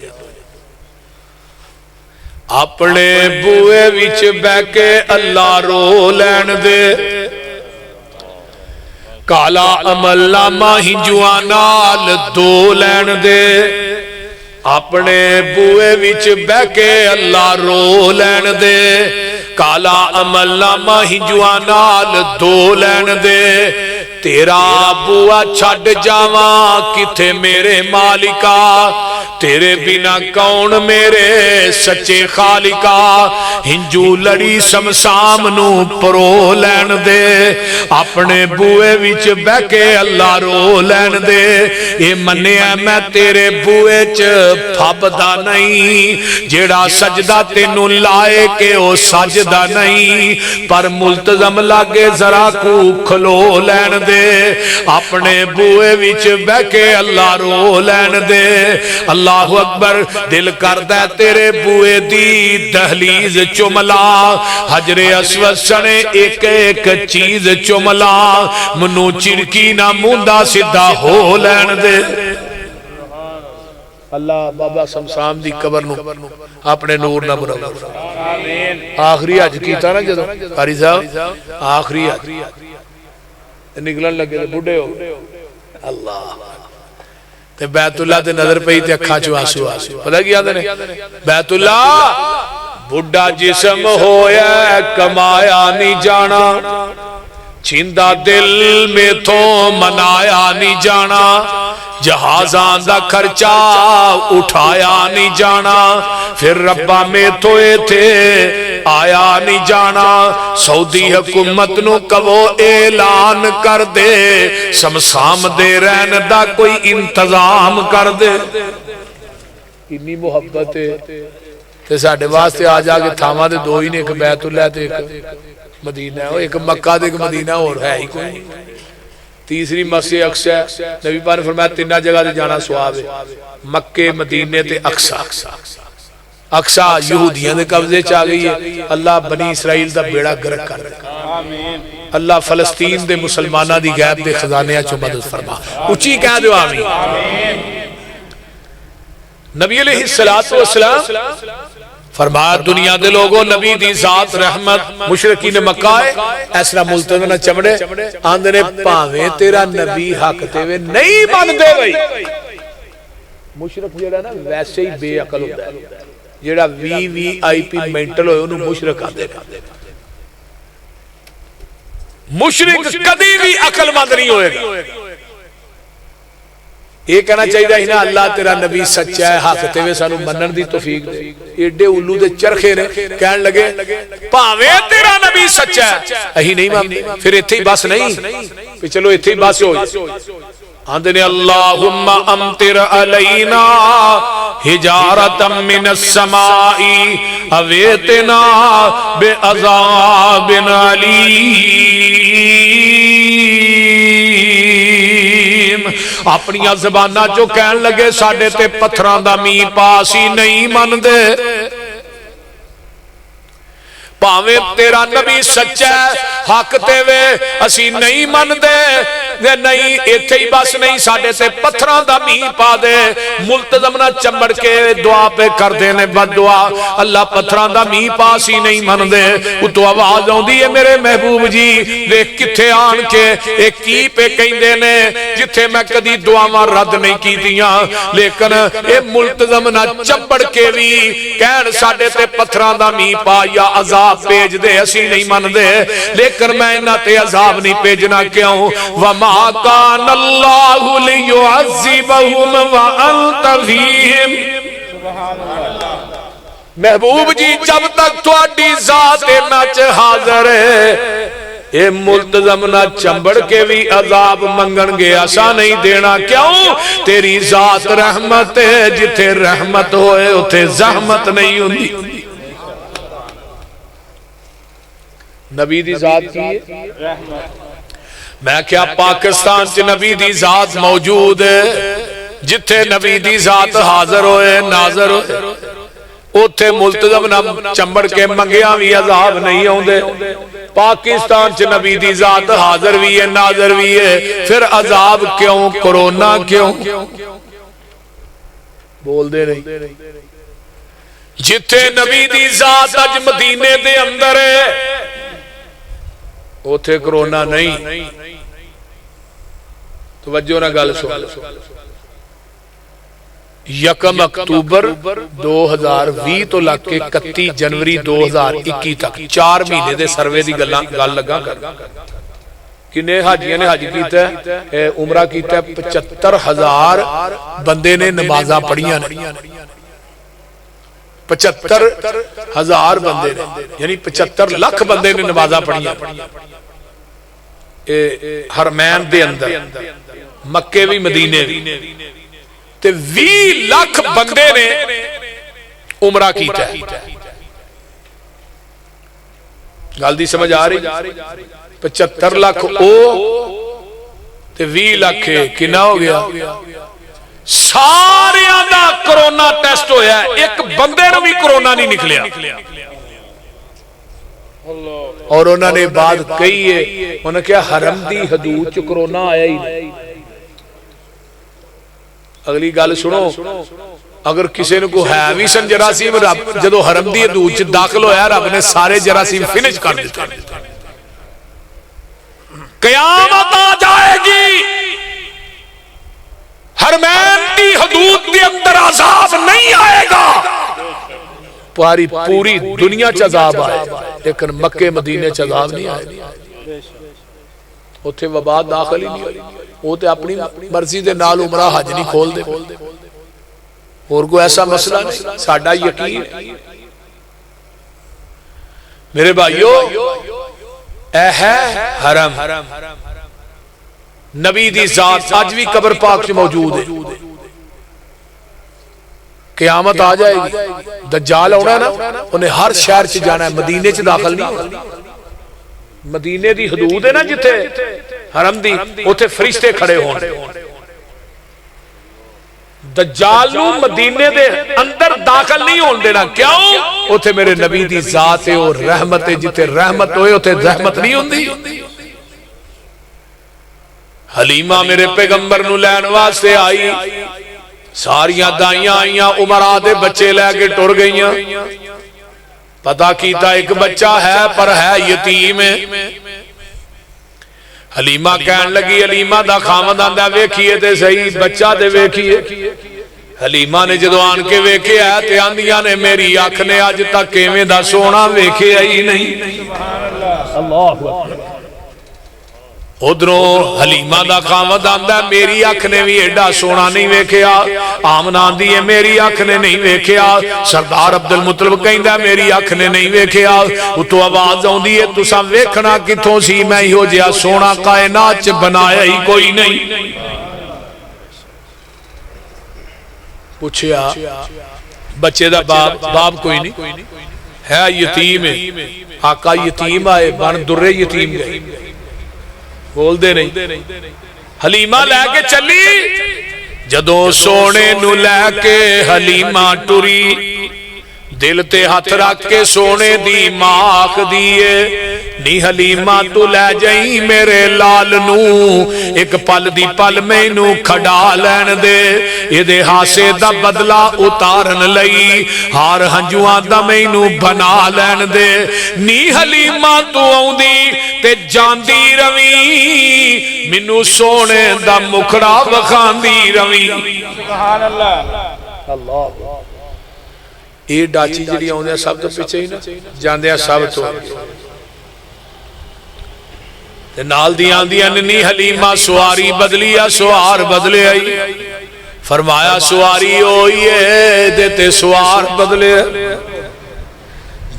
اپنے بوئے وچ بے کے اللہ رو لین دے کالا عمل نامہ ہی جوانال دو لین دے اپنے بوئے وچ بے کے اللہ رو لین دے کالا عمل نامہ ہی جوانال دو لین دے تیرا بوا چھڑ جاواں کتھے میرے مالکا تیرے بنا کون میرے سچے خالقا ہنجو لڑی سمسام نو پرو لین دے اپنے بوئے وچ بے کے اللہ رو لین دے اے منیا میں تیرے بوئے چ پھبدا نہیں جیڑا سجدہ تینوں لائے کہ او سجدہ نہیں پر ملتظم لاگے ذرا کو کھلو لین دے اپنے بوئے وچ بے کے اللہ رو لین دے اللہ اکبر دل کردہ تیرے بوئے دی دہلیز چملا حجر اسود سنے ایک ایک چیز چملا منو چڑکی نہ موندہ صدہ ہو لین دے اللہ بابا سمسام دی قبر نو اپنے نور نہ منور آخری حج کیتا نا جدو قاری صاحب آخری حج نکلن لگے دے بڑھے ہو اللہ تے بیت اللہ تے نظر پہی تے اکھا چو آسو آسو پتہ کیا دے بیت اللہ بڑھا جسم ہویا کمایا نہیں جانا چھیندا دل میں تو منایا نہیں جانا جہازاں دا خرچہ اٹھایا نہیں جانا پھر ربا میں تو تھے آیا نہیں جانا سعودی حکومت نو کہو اعلان کر دے سمسام دے رہن دا کوئی انتظام کر دے اتنی محبت ہے تے ساڈے واسطے آ جا کے تھاواں دے دو ہی نے ایک بیت اللہ تے ایک مدینہ ہے ایک مکہ تے ایک مدینہ اور ہے ہی کوئی تیسری مسجد اقصی نبی پاک نے فرمایا تینہ جگہ تے جانا ثواب ہے مکے مدینے تے اقصی اقصی یہودیاں دے قبضے چ آ گئی ہے اللہ بنی اسرائیل دا بیڑا گرک کر اللہ فلسطین دے مسلماناں دی غیب دے خزانے چوں مدد فرما اونچی کہہ دیو آمین نبی علیہ السلام فرمایا دنیا دے لوگوں نبی دی ذات رحمت مشرقین مکہ ہے ایسا ملتظم نہ چمڑے آندھنے پاویں تیرا نبی حق تے وے نہیں مان دے بھئی مشرق جیڑا نا ویسے ہی بے عقل ہوتا ہے جیڑا وی آئی پی مینٹل ہوئے انہوں مشرق آدھے مشرق کدی بھی عقل مند نہیں ہوئے گا یہ کہنا چاہیے ہی نا اللہ تیرا نبی سچا ہے حق تے وے سانو منن دی توفیق دے ایڈے الو دے چرخے نے کہن لگے پاویں تیرا نبی سچا ہے اہی نہیں مانتے پھر ایتھے ہی بس نہیں پھر چلو ایتھے ہی بس ہو آندھنے اللہم امطر علینا حجارتا من السمائی اویتنا بے عذاب علیم اپنی زبانہ جو کہن لگے ساڑھے تے پتھران دا می پاسی نہیں من دے پاویں تیرا نبی سچا ہے حق تے وے اسی نہیں من دے نہیں ایتھے ہی بس نہیں ساڑھے سے پتھران دا می پا دے ملتظم نہ چمڑ کے دعا پہ کر دینے بد دعا اللہ پتھران دا می پاسی نہیں من دے وہ تو آواز ہوں دیئے میرے محبوب جی دیکھ کتھے آن کے ایک کی پہ کہیں دینے جتھے میں کدی دعا ماں رد نہیں کی دیاں لیکن اے ملتظم نہ چمڑ کے بھی کہن ساڑھے سے پتھران دا می پا یا عذاب پیج دے اسی نہیں من دے لیکن میں نہ تے عذاب نہیں پیجنا کیوں وما کان اللہ لیعذبہم وانت فیہم محبوب جی جب تک تواڈی ذات نچ حاضر ہے اے ملتظم نہ چمبڑ کے بھی عذاب منگن گے ایسا نہیں دینا کیوں تیری ذات رحمت ہے جتھے رحمت ہوئے اتھے زحمت نہیں ہوندی نبی دی ذات کی رحمت میں کیا پاکستان چ نبی دی ذات موجود ہے جتھے نبی دی ذات حاضر ہوئے ناظر ہوئے اوتھے ملتظم نہ چمبڑ کے منگیاں بھی عذاب نہیں ہوندے پاکستان چ نبی دی ذات حاضر بھی ہے ناظر بھی ہے پھر عذاب کیوں کرونا کیوں بول دے نہیں جتھے نبی دی ذات اج مدینے دے اندر ہے اوتھے کرونا نہیں توجہ نہ گل سن یکم اکتوبر 2020 تو لگ کے 31 جنوری 2021 تک 4 مہینے دے سروے دی گل لگا کر کنے حاجیاں نے حج کیتا ہے عمرہ کیتا ہے 75,000 بندے نے نمازاں پڑھیاں نے 75,000 بندے نے یعنی 75 لاکھ بندے نے نمازاں پڑھیاں حرمین دے اندر مکے بھی مدینے بھی تے 20 لاکھ بندے نے عمرہ کیتا ہے گل دی سمجھ آ رہی 75 لاکھ او تے 20 لاکھ کنا ہو گیا سارے دا کرونا ٹیسٹ ہویا ہے ایک بندے نو بھی کرونا نہیں نکلیا اور انہوں نے بات کہی ہے انہوں نے کیا حرم دی حدود چ کرونا آیا ہی نہیں اگلی گل سنو اگر کسی نے کو ہے بھی سن جراثیم رب جدو حرم دی حدود چ داخل ہویا رب نے سارے جراثیم فنش کر دیتے قیامت آ جائے گی حرمین کی حدود کے اندر عذاب نہیں آئے گا پوری دنیا چ عذاب آئے لیکن مکے مدینے چ عذاب نہیں آئے اتنے وبا داخل ہی نہیں ہوئی، وہ تو اپنی مرضی دے نال عمرہ حج نہیں کھول دے، اور کوئی ایسا مسئلہ نہیں، ساڈا یقین ہے۔ میرے بھائیو اے ہے حرم، نبی دی ذات اج بھی قبر پاک سے موجود ہے، قیامت آ جائے گی، دجال ہونا ہے نا، انہیں ہر شہر سے جانا ہے، مدینے سے داخل نہیں ہونا، مدینے دی حدود ہے نا جتھے حرم دی، اتھے فرشتے کھڑے ہون، دجال نو مدینے دے اندر داخل نہیں ہون دینا، کیوں؟ اتھے میرے نبی دی ذات ہے اور رحمت ہے، جتھے رحمت ہوئے اتھے رحمت نہیں ہوندی۔ حلیمہ میرے پیغمبر نو لین واسطے آئی، ساریاں دائیاں آئیاں، عمرہ دے بچے لے کے ٹر گئیاں، پتہ کیتا ایک بچہ ہے پر ہے یتیم ہے۔ حلیمہ کہن لگی، حلیمہ دا خامد آندہ ویکھیے تے صحیح، بچہ دے ویکھیے۔ حلیمہ نے جدو آن کے ویکھے ہے تے آندیاں نے میری آنکھ نے آج تک کیویں دا سونا ویکھے ہی نہیں۔ ادھروں حلیمہ دا خامد آندہ میری آنکھ نے بھی ایڈا سونا نہیں ویکھیا، آمنہ آندی ہے میری آنکھ نے نہیں ویکھیا، سردار عبدالمطلب کہندہ میری آنکھ نے نہیں ویکھیا، تو آواز آندی ہے تساں ویکھنا کتھوں سی، میں ہی ہو جیا سونا کائنات چ بنایا ہی کوئی نہیں۔ پوچھیا بچے دا باپ کوئی نہیں ہے، یتیم ہے، آقا یتیم آئے بن درے یتیم گئے، بول دے نہیں۔ حلیمہ لے کے چلی، جدوں سونے نو لے کے حلیمہ ٹری، دل تے ہاتھ رکھ کے سونے دی ماخ دیئے، نی حلیمہ تو لے جائیں میرے لال نو، ایک پل دی پل میں نو کھڑا لین دے، یہ دے ہاسے دا بدلہ اتارن لئی، ہار ہنجوان دا میں نو بنا لین دے، نی حلیمہ تو آؤں دی تے جاندی روی، منو سونے دا مکھڑا وکھاندی روی۔ سبحان اللہ، اللہ یہ ڈاچی جڑی آؤں دے سب تو پیچھے ہی نا جاندے سب تو نال دیاں دیاں نی حلیمہ سواری بدلیا، سوار بدلے آئی، فرمایا سواری ہوئی ہے دیتے سوار بدلے،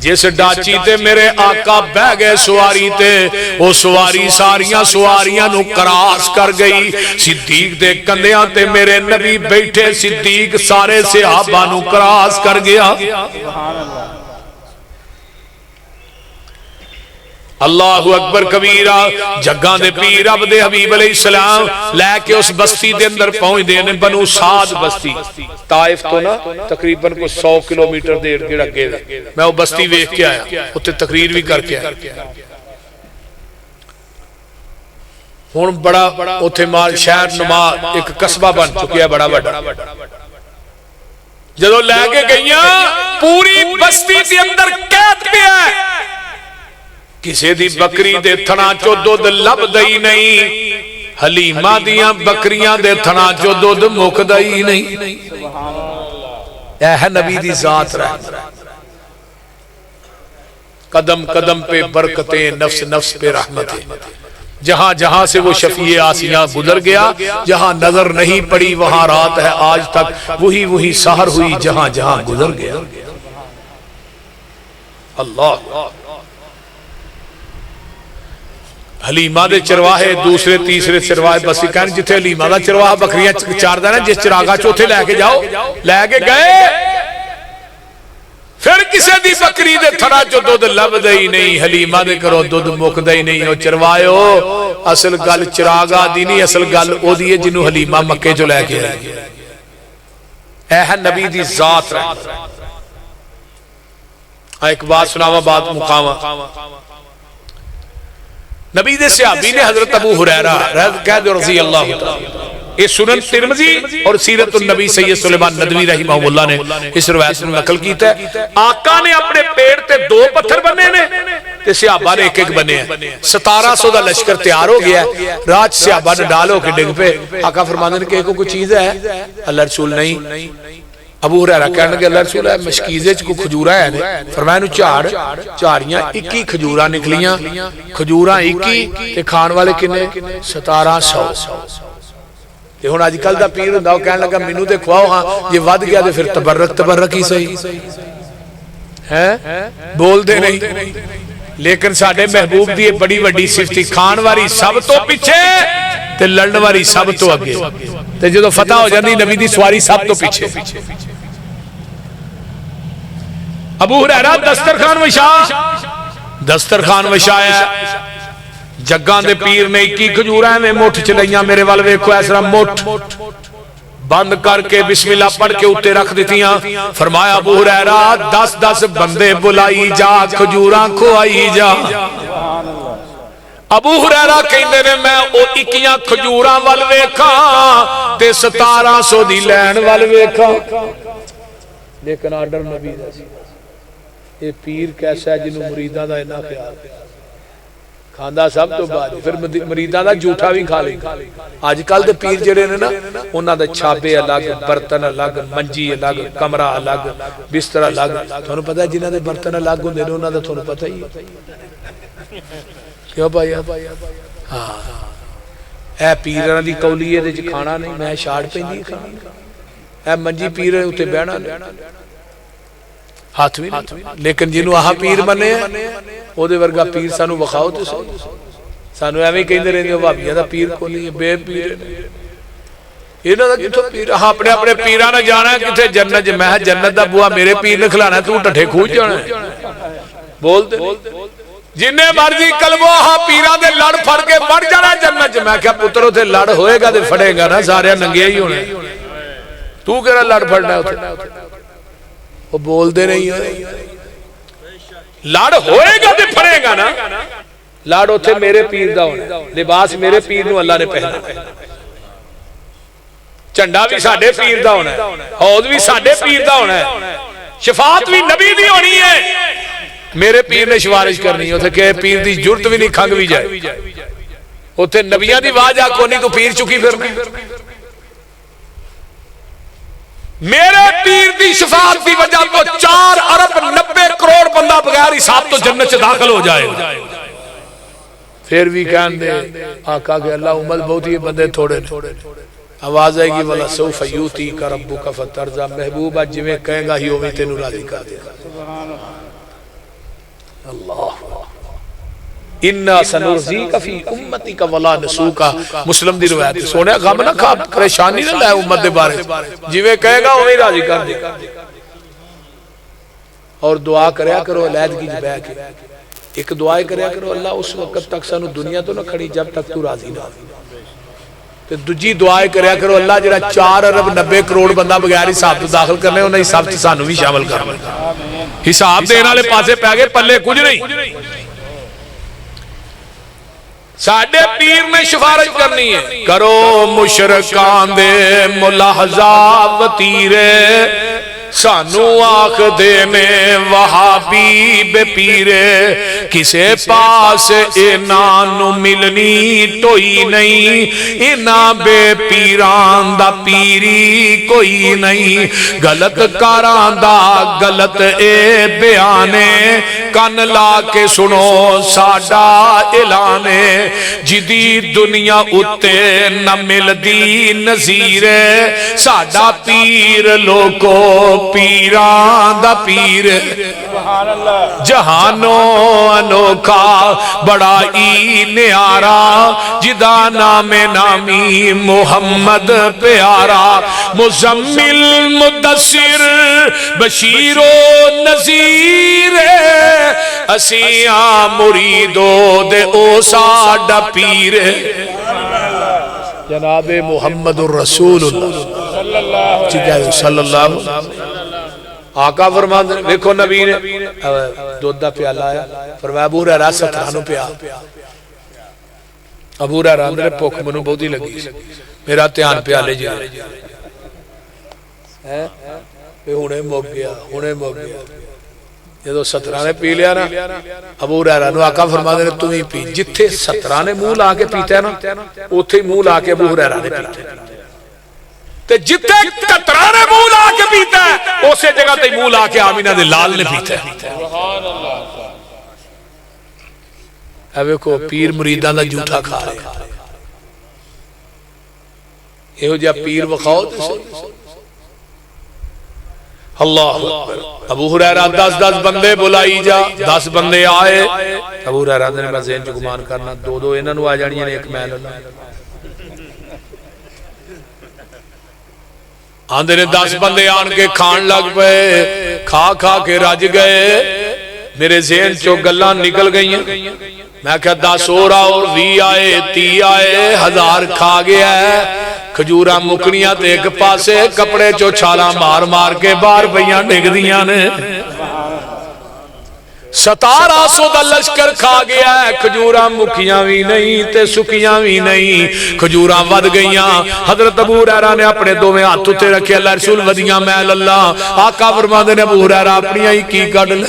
جس ڈاچی تے میرے آقا بہ گئے سواری تے، وہ سواری ساریاں سواریاں نو کراس کر گئی، صدیق دے کندیاں تے میرے نبی بیٹھے، صدیق سارے صحابہ نو کراس کر گیا۔ اللہ اکبر کبیرہ، جگاں دے پیر اب دے حبیب علیہ السلام لے کے اس بستی دے اندر پہنچ دے نے، بنو سعد بستی، طائف تو نا تقریباً کو 100 کلومیٹر دیر کے رکھے دا، میں وہ بستی ویکھ کے آیا، اتنے تقریر بھی کر کے آیا۔ ہون بڑا اتنے مال شہر نما ایک قصبہ بن چکیا بڑا بڑا، جدو لے کے گئیاں پوری بستی دے اندر قید پہ ہے، کسے دی بکری دے تھنا چو دودھ لب دئی نہیں، حلیمہ دیاں بکریاں دے تھنا چو دودھ مک دئی نہیں۔ اے ہے نبی دی ذات رہے، قدم قدم پہ برکتیں، نفس نفس پہ رحمتیں، جہاں جہاں سے وہ شفیع آسیاں گزر گیا، جہاں نظر نہیں پڑی وہاں رات ہے آج تک، وہی سحر ہوئی جہاں جہاں گزر گیا۔ اللہ حلیمہ دے چرواہے دوسرے تیسرے چرواہے بسی کہنے جتھے حلیمہ دا چرواہ بکریاں چار دینا، جس چراغا چوتھے لے کے جاؤ، لے کے گئے، پھر کسے دی بکری دے تھنا جو دودھ لب دئی نہیں، حلیمہ دے کرو دودھ مک دئی نہیں، او چروائے ہو اصل گل چراغا دی نہیں، اصل گل او دیئے جنہوں حلیمہ مکے جو لے کے آئے۔ اے ہے نبی دی ذات رہے۔ ایک بات سناوا بات مقامہ، نبی دے صحابی نے حضرت ابو ہریرہ رضی اللہ تعالیٰ، یہ سنن ترمذی اور سیرت النبی سید سلیمان ندوی رحمہ اللہ نے اس روایت میں نقل کیتا ہے، آقا نے اپنے پیڑ تے 2 پتھر بنے نے تے صحابہ نے ایک ایک بنے ہیں، 1700 دا لشکر تیار ہو گیا ہے، راج صحابہ نے ڈالو کے ڈگ پہ، آقا فرمانے نے کہ کوئی چیز ہے، اللہ رسول نہیں، ابو ہریرہ کہنے لگے اللہ رسول اللہ مشکیزے کو کھجورا ہے نے فرمایا نو چاڑیاں 21 کھجوراں نکلیاں کھجوراں 21 تے کھان والے کنے 1700 تے ہن اج کل دا پیر ہوندا او کہن لگا مینوں تے کھواؤ ہاں جے ود گیا تے پھر تبرک ہی صحیح ہے بول دے نہیں لیکن ساڈے محبوب دی بڑی وڈی صفت کھان والی سب تو پیچھے تے لڑن والی سب تو اگے تے جدوں فتح ہو جاندی نبی دی سواری سب تو پیچھے ابو ہریرہ دسترخوان وچھایا جگاں دے پیر نے 21 کھجوراں میں مٹھ چ لئیاں میرے ول ویکھو اس طرح مٹھ بند کر کے بسم اللہ پڑھ کے اوتے رکھ دتیاں فرمایا ابو ہریرہ 10 بندے بلائی جا کھجوراں کھوائی جا ابو ہریرہ کہندے نے میں او 21 کھجوراں ول ویکھاں تے 1700 دی لین ول ویکھاں لیکن آرڈر نبی دا سی یہ پیر کیسا ہے جنہوں مریداں دا اتنا خیال کھاندا سب تو بعد پھر مریداں دا جھوٹا بھی کھا لے اج کل دے پیر جڑے نے نا انہاں دا چھابے الگ برتن الگ منجی الگ کمرہ الگ بستر الگ تھانوں پتہ ہے جنہاں دے برتن الگ ہوندے نے انہاں دا تھانوں پتہ ہی کیوں بھائی ہاں اے پیراں دی کولی دے وچ کھانا نہیں میں چھاڑ پیندی کھانا اے منجی پیر اوتے بیٹھنا ہاتھ بھی لیکن جنہوں آہا پیر منے ہیں او دے ورگا پیر سانو وکھاؤ تے سانو ایویں کہندے رہندے بھابیاں دا پیر کولی بے پیر انہاں دا کتھوں پیر ہاں اپنے اپنے پیراں نے جانا ہے کتے جنت میں جنت دا بوا میرے پیر نے کھلانا ہے تو ٹھٹھے کھوج جانا ہے بول دے جنہیں مرضی کلبو ہاں پیراں دے لڑ پھڑ کے بڑھ جانا جنت میں کیا پتر تے لڑ ہوئے گا تے پھڑے گا نا سارے ننگے ہی ہونے تو کہڑا لڑ پھڑنا ہے وہ بول دے نہیں لڑ ہوئے گا تے پھڑے گا نا لڑ اوتھے میرے پیر دا ہونا لباس میرے پیر نو اللہ نے پہنا جھنڈا بھی ساڈے پیر دا ہونا ہے حوض بھی ساڈے پیر دا ہونا ہے شفاعت بھی نبی دی ہونی ہے میرے پیر نے سفارش کرنی ہے اوتھے کہ پیر دی جرت بھی نہیں کھنگ بھی جائے اوتھے نبیاں دی واج آ کونی تو پیر چکی پھرنا میرے پیر دی شفاعت دی وجہ تو 4 ارب 90 کروڑ بندہ بغیر حساب تو جنت سے داخل ہو جائے پھر بھی کہن دے آقا کہ اللہ امت بہت ہی بندے تھوڑے آواز آئے گی وَلَا سَوْفَ يُؤْتِيكَ رَبُّكَ فَتَرْضَىٰ محبوب آج جویں کہیں گا ہی ہوئی تینوں راضی کر دے اللہ اِنَّا سَنُرْضِيكَ فِي أُمَّتِكَ وَلَا نَسُوكَ مسلم دی روایت سونے غم نہ کھا پریشانی نہ لائے امت دے بارے جویں کہے گا ہوئی راضی کر دے اور دعا کریا کرو علیحدگی جبہ کے ایک دعائے کریا کرو اللہ اس وقت تک سانو دنیا تو نہ کھڑی جب تک تو راضی نہ تے دجی دعائے کریا کرو اللہ جڑا 4 ارب 90 کروڑ بندہ بغیر حساب تو داخل کرنے انہیں حساب سے سانو بھی شامل کر حساب دینا والے پاسے پہ گئے پلے کچھ نہیں ساڈے پیر نے سفارش کرنی ہے کرو مشرکان دے ملاحظہ وطیرے سانو آخ دینے وہابی بے پیرے کسے پاس انانو ملنی توئی نہیں انا بے پیران دا پیری کوئی نہیں غلط کاران دا غلط اے بیانے کن لا کے سنو ساڈا اعلانے جدی دنیا اتے نہ مل دی نظیر ساڈا پیر لوگو پیران دا پیر جہانوں انوکھا بڑا ای نیارا جدا نام نامی محمد پیارا مزمل مدثر بشیر و نذیر اسیاں مریدو دے او ساڈا پیر جناب محمد الرسول اللہ صلی اللہ علیہ وسلم آقا فرمان دے دیکھو نبی نے دودھ دا پیالہ آیا فرمایا ابو ہریرہ 17 پیا ابو ہریرہ اندر پوکھ منو بہت ہی لگی میرا دھیان پیالے جی ہونے موک گیا جدو 17 نے پی لیا نا ابو ہریرہ نو آقا فرما دے تم ہی پی جتھے 17 نے منہ لا کے پیتا ہے نا اوتھے منہ لا کے ابو ہریرہ نے پیتا ہے تے جتے کترانے منہ لا کے پیتا ہے اسی جگہ تے منہ لا کے آمینہ دے لال نے پیتا ہے. سبحان اللہ. اوے کو پیر مریدان دا جھوٹا کھا رہے ہیں. یہ ہو جا پیر وخاؤ تے صحیح. اللہ اکبر. ابو ہریرہ 10 بندے بلائی جا. 10 بندے آئے. ابو ہریرہ نے میں ذہن چ گمان کرنا 2 انہاں نوں آ جانیاں نے 1 میں لینا. آندے نے 10 بندے آن کے کھان لگ پے. کھا کھا کے رج گئے. میرے ذہن چو گلاں نکل گئی ہیں. میں کہا 10 اور 20 آئے 30 آئے 1000 کھا گیا ہے. کھجورا مکنیاں تے ایک پاسے کپڑے چو چھالا مار مار کے باہر پئیاں ڈگ دیاں نے. 1700 دا لشکر کھا گیا ہے. کھجورا مکیاں بھی نہیں تے سکیاں بھی نہیں. کھجورا ود گئیاں. حضرت ابو ہریرہ نے اپنے 2 ہاتھ اتے رکھے. اللہ رسول ودیاں محل اللہ. آقا فرماندے نے ابو ہریرہ اپنی ہی کی کڈ لے.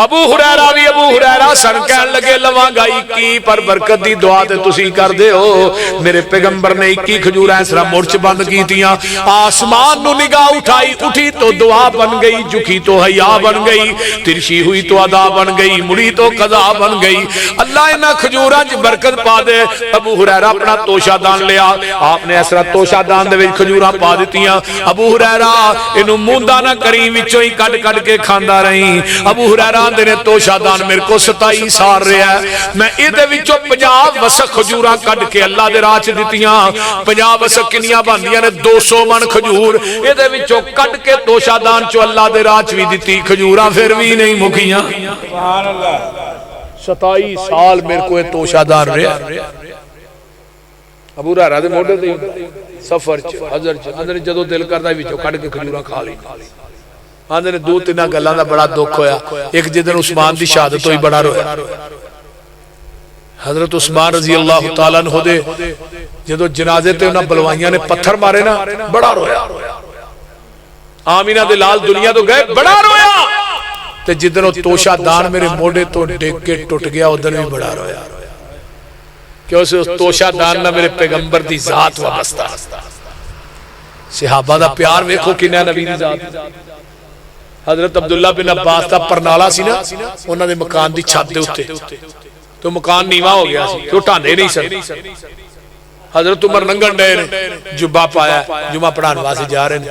ابو ہریرہ بھی ابو ہریرہ سن کہن لگے لواں گائی کی پر برکت دی دعا تے تسی کر دے ہو. میرے پیغمبر نے 21 کھجورا اس طرح مرچ بند کیتیاں. آسمان نو نگاہ اٹھائی اٹھی تو دعا بن گئی. جھکی تو حیا بن گئی. ترشی ہوئی تو ادا بن گئی. مڑی تو قضا بن گئی. اللہ انہاں کھجوراں وچ برکت پا دے. ابو ہریرہ اپنا توشہ دان لیا. آپ نے اس طرح توشہ دان دے وچ کھجوراں پا دتیاں. ابو ہریرہ اینو موندا نہ کری وچوں ہی کڈ کڈ کے کھاندا رہی. ابو ہریرہ نے توشہ دان میرے کو 27 سال رہا ہے. میں ایدے وچوں 50 وسق کھجوراں کڈ کے اللہ دے راہ چ دتیاں. 50 وسق کنیاں بندیاں نے 200 من کھجور ایدے وچوں کڈ کے توشہ دان چو اللہ دے راہ چ وی دتی. کھجوراں پھر بھی نہیں مکیاں. سبحان اللہ. 27 سال میرے کو توشہ دان رہا. ابو ہریرہ دے موڈے تے سفر چ حضرت جدوں دل کردا وچوں کڈ کے کھجوراں کھا لئی. آندے نے 2-3 گلاں دا بڑا دکھ ہویا. ایک جدن عثمان دی شہادت ہوئی بڑا رویا. حضرت عثمان رضی اللہ تعالیٰ عنہ دے جدو جنازے تے انہاں بلوائیاں نے پتھر مارے نا بڑا رویا. آمینہ دے لال دنیا تو گئے بڑا رویا. تے جدن وہ توشہ دان میرے موڑے تو ڈیک کے ٹوٹ گیا ادھر بھی بڑا رویا. کیوں سے اس توشہ دان نہ میرے پیغمبر دی ذات وابستہ. صحابہ دا پیار ویکھو کنا نبی دی ذات. حضرت عبداللہ بن عباس دا پرنالا سی نا انہاں دے مکان دی چھت دے اتے تو مکان نیواں ہو گیا سی تو ٹھاندے نہیں سن. حضرت عمر ننگن ڈے نے جبہ پایا جمعہ پڑھان واسطے جا رہے ہیں.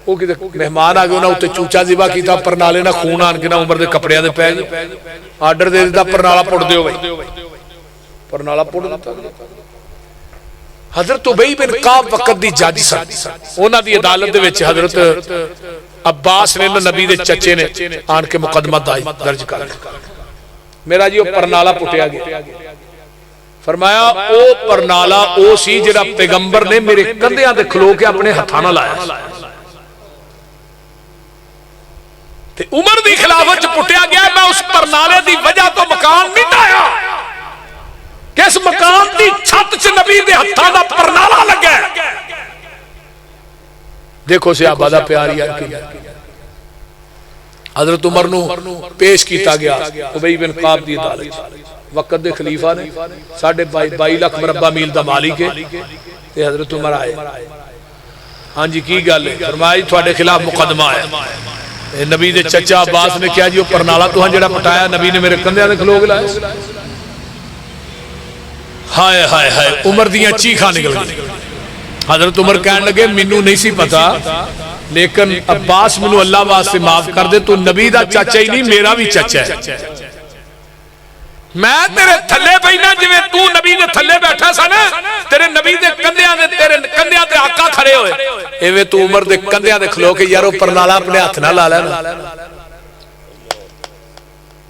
وہ کتے مہمان آ گئے انہاں اتے چوچا ذبح کیتا پرنالے نہ خون آن کے نہ عمر دے کپڑیاں دے پے گئے. آرڈر دے دیتا پرنالا پڑ دیو بھائی. پرنالا پڑ دیتا. حضرت ابی بن کعب وقت دی جج سن. انہاں دی عدالت دے وچ حضرت عباس نے نبی دے چچے نے آن کے مقدمہ درج کر میرا جی وہ پرنالا پٹیا گیا. فرمایا او پرنالا او سی جڑا پیغمبر نے میرے کندھیاں تے کھلو کے اپنے ہتھاں نال لایا. تے عمر دی خلافت چ پٹیا گیا. میں اس پرنالے دی وجہ تو مکان نہیں ڈایا کہ اس مکان دی چھت چ نبی دے ہتھاں دا پرنالا لگا. دیکھو صحابہ دا پیار یار کی. حضرت عمر نو پیش کیتا گیا ابی بن کعب دی عدالت. وقت دے خلیفہ نے 22.5 لاکھ مربع میل دا مالک ہے. تے حضرت عمر آئے. ہاں جی کی گل ہے؟ فرمایا تواڈے خلاف مقدمہ ہے. نبی دے چچا عباس نے کیا جی وہ پرنالا تو جڑا پٹایا نبی نے میرے کندھیاں تے کھلو کے لایا. ہائے ہائے ہائے عمر دیاں چیخاں نکل گئی. حضرت عمر کہنے لگے مینوں نہیں سی پتا لیکن عباس مینوں اللہ واسطے معاف کر دے. تو نبی دا چچا ہی نہیں میرا بھی چچا ہے. میں تیرے تھلے بیٹھا جویں تو نبی دے تھلے بیٹھا سا نا تیرے نبی دے کندھیاں دے تیرے کندھیاں تے آقا کھڑے ہوئے ایویں تو عمر دے کندھیاں تے کھلو کے یارو پرنالا اپنے ہاتھ نال لا لینا.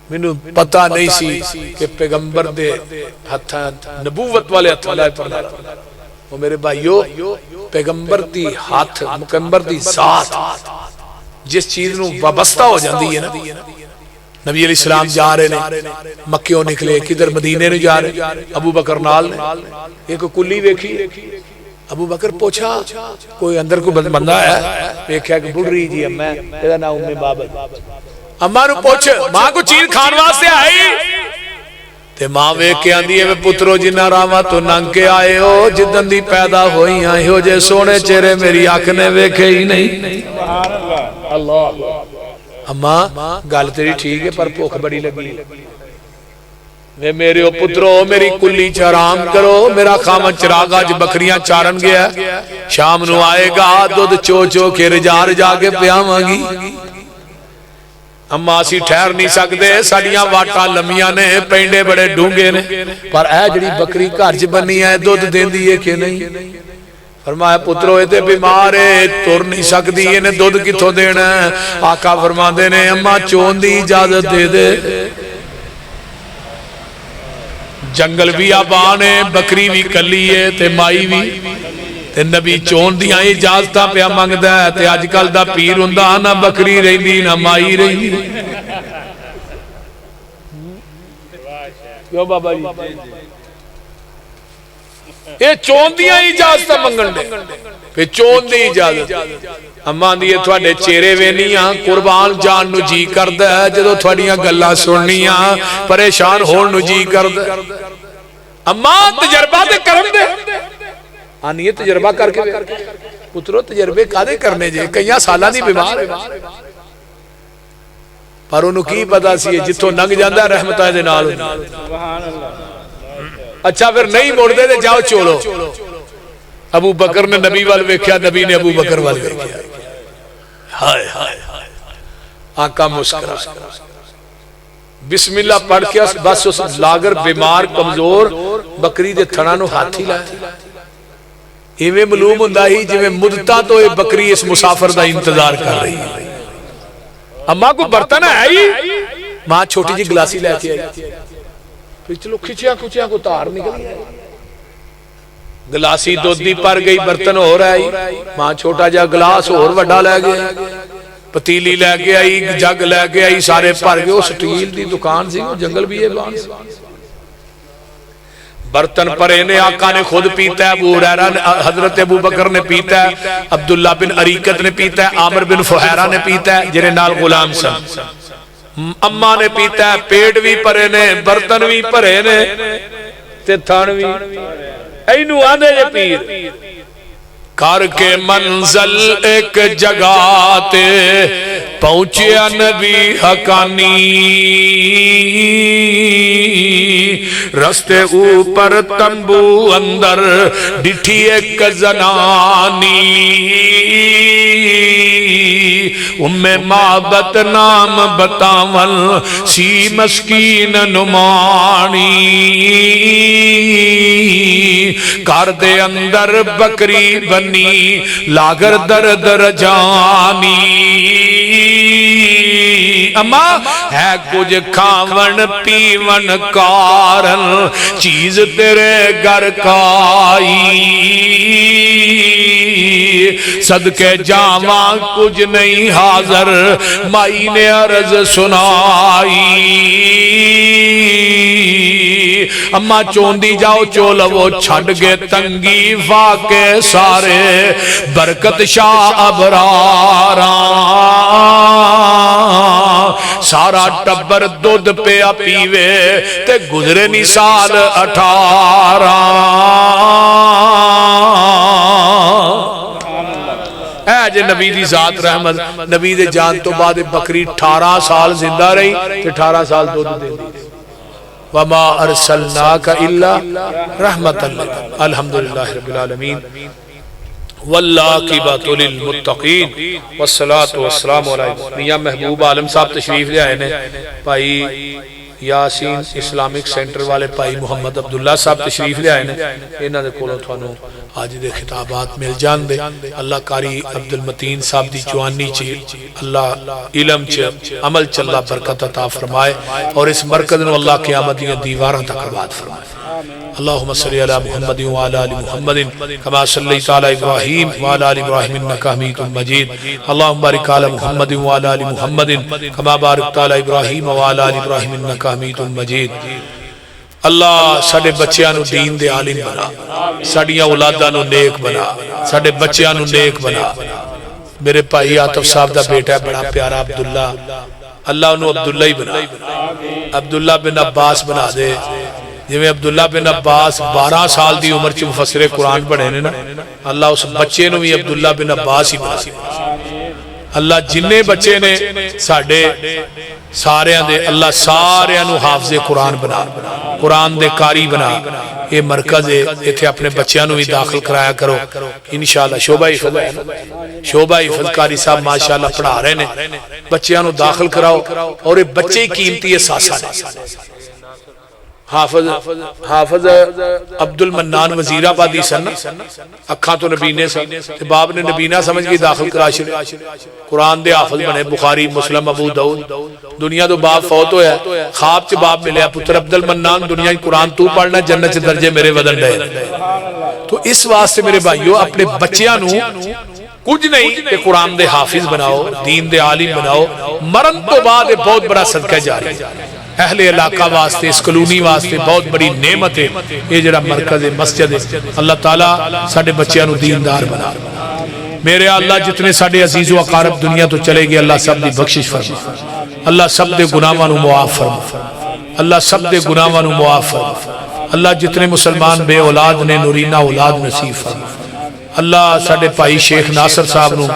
مینوں پتہ نہیں سی کہ پیغمبر دے ہتھاں نبوت والے ہتھاں لائے پرنالا. وہ میرے بھائیو پیغمبر دی ہاتھ پیغمبر دی ذات جس چیز نو وابستہ ہو جاندی ہے نا. نبی علیہ السلام جا رہے نے مکیوں نکلے کدھر مدینے نے جا رہے. ابو بکر نال نے ایک کلی ویکھی. ابو بکر پوچھا کوئی اندر کو بندہ ہے. ویکھیا کہ بڑھری جی اما ادا نام ام بابا. اما نو پوچھ ماں کو چیر کھان واسطے آئی تے ماں ویکھ کے آندی ہے پترو جنہ راواں تو ننگ کے آئے ہو جدن دی پیدا ہوئی ہیں ہو جے سونے چہرے میری آنکھ نے ویکھے ہی نہیں سبحان اللہ اللہ اماں گل تیری ٹھیک ہے پر بھوک بڑی لگی وے میرے پترو میری کلی چرام کرو میرا خامن چراغ اج بکریاں چارن گیا شام نو آئے گا دودھ چو چو کے رجا رجا کے پیاواں گی اما اسی ٹھہر نہیں سکتے ساڈیاں واٹاں لمیاں نے پینڈے بڑے ڈونگے نے پر اے جڑی بکری گھر چ بنی ہے دودھ دیندی ہے کہ نہیں فرمایا پترو اے تے بیمار ہے تر نہیں سکدی اینے دودھ کتھوں دینا ہے آقا فرماندے نے اما چون دی اجازت دے دے جنگل بھی آبان ہے بکری بھی کلی ہے تے مائی بھی تے نبی چون دیاں اجازتاں پیا منگدا ہے تے اج کل دا پیر ہوندا نہ بکری رہندی نہ مائی رہندی کیوں بابا جی اے چون دیاں اجازتاں منگن دے پھر چون دی اجازت اما دی تھوڑے چہرے وینیاں قربان جان نو جی کردا ہے جدوں تھوڑیاں گلاں سننیاں پریشان ہون نو جی کردا اما تجربہ تے کرن دے آنی یہ تجربہ کر کے پترو تجربے کادے کرنے جے کئیاں سالاں دی بیمار ہے پر انہوں کی پتا سی جتوں ننگ جاندا رحمتاں دے نال سبحان اللہ اچھا پھر نہیں موڑ دے جاؤ چولو ابو بکر نے نبی وال ویکھیا نبی نے ابو بکر وال ویکھیا ہائے ہائے آقا مسکرا بسم اللہ پڑھ کے بس اس لاگر بیمار کمزور بکری دے تھنا نو ہاتھی لائے ایویں معلوم ہوندا ہی جویں مدتاں تو اے بکری اس مسافر دا انتظار کر رہی ہے اماں کو برتن ہے ہی ماں چھوٹی جی گلاسی لے کے آئی پھر چلو کھچیاں کھچیاں کو تار نکل گلاسی دودھی پر گئی برتن ہو رہا ہے ماں چھوٹا جا گلاس اور وڈا لے گیا پتیلی لے کے آئی جگ لے کے آئی سارے پر گئے وہ سٹیل دی دکان سی وہ جنگل بھی ہے بان برتن پرے نے آقا نے خود پیتا ہے ابو ہریرہ حضرت ابو بکر نے پیتا ہے عبداللہ بن عریقت نے پیتا ہے عامر بن فہیرہ نے پیتا ہے جنہیں نال غلام سن اممہ نے پیتا ہے پیٹ بھی پرے نے برتن بھی پرے نے تے تھان بھی اینو آنے جے پیر کر کے منزل ایک جگہ تے پہنچیا نبی حقانی رستے اوپر تنبو اندر ڈٹھی ایک زنانی ام معبد نام بتاون سی مسکین نمانی کار دے اندر بکری بنی لاگر در در جانی اما ہے کچھ کھاون پیون کارن چیز تیرے گھر کائی صدقے جاواں کچھ نہیں حاضر مائی نے عرض سنائی اما چوندی جاؤ چولو وہ چھڑ گے تنگی واقع سارے برکت شاہ ابراراں سارا ٹبر دودھ پیا پیوے تے گزرے نی سال 18 اے جے نبی دی ذات رحمت نبی دے جان تو بعد بکری 18 سال زندہ رہی تے 18 سال دودھ دے دی وما ارسلناک الا رحمت اللہ الحمدللہ رب العالمین والعاقبۃ للمتقین والصلاة والسلام علیہ میاں محبوب عالم صاحب تشریف لے آئے نے بھائی یاسین اسلامک سینٹر والے بھائی محمد عبداللہ صاحب تشریف لے آئے نے انہاں دے کولوں تھانوں آج دے خطابات مل جان دے اللہ قاری عبدالمتین صاحب دی جوانی چ اللہ علم چ عمل چ اللہ برکت عطا فرمائے اور اس مرکز نو اللہ قیامت دی دیواراں تک آباد فرمائے اللهم صل على محمد وعلى ال محمد كما صليت على ابراهيم وعلى ال ابراهيم انك حميد مجيد اللهم بارك على محمد وعلى ال محمد كما باركت على ابراهيم وعلى ال ابراهيم انك حميد مجيد اللہ ساڈے بچیاں نو دین دے عالم بنا ساڈیاں اولاداں نو نیک بنا ساڈے بچیاں نو نیک بنا میرے بھائی عاطف صاحب دا بیٹا ہے بڑا پیارا عبداللہ اللہ انہوں عبداللہ ہی بنا عبداللہ بن عباس بنا دے جویں عبداللہ بن عباس 12 سال دی عمر چ مفسر قرآن بنے نے نا، اللہ اس بچے نو بھی عبداللہ بن عباس ہی بنا۔ اللہ جننے بچے نے ساڈے ساریاں دے، اللہ ساریاں نو حافظ قرآن بنا، قرآن دے قاری بنا۔ یہ مرکز ہے، ایتھے اپنے بچیاں نو بھی داخل کرایا کرو انشاءاللہ۔ شعبہ حفظ ہے، شعبہ حفظ قاری صاحب ماشاءاللہ پڑھا رہے نے، بچیاں نو داخل کراؤ، اور یہ بچے قیمتی احساسہ نے۔ حافظ عبد المنان وزیر آبادی سن، اکھاں تو نبینے سن، باپ نے نبینا سمجھ کے داخل کرا چھڑے، قرآن دے حافظ بنے، بخاری مسلم ابو داؤد۔ دنیا تو باپ فوت ہویا، خواب چ باپ ملیا، پتر عبد المنان دنیا قرآن تو پڑھنا، جنت چ درجے میرے ودن ڈے۔ تو اس واسطے میرے بھائیو اپنے بچیاں نو کچھ نہیں کہ قرآن دے حافظ بناؤ، دین دے عالم بناؤ، مرن تو بعد بہت بڑا صدقہ جاری ہے۔ اہل علاقہ واسطے، اس کلونی واسطے بہت بڑی نعمت ہے یہ جڑا مرکز مسجد ہے۔ اللہ تعالیٰ ساڈے بچیاں نو دیندار بنا۔ میرے اللہ جتنے ساڈے عزیز و اقارب دنیا تو چلے گئے، اللہ سب دی بخشش فرما، اللہ سب دے گناہاں نو معاف فرما، اللہ سب دے گناہاں نو معاف فرما۔ اللہ جتنے مسلمان بے اولاد نے نورینہ اولاد نصیب فرما۔ اللہ ساڈے بھائی شیخ ناصر صاحب نو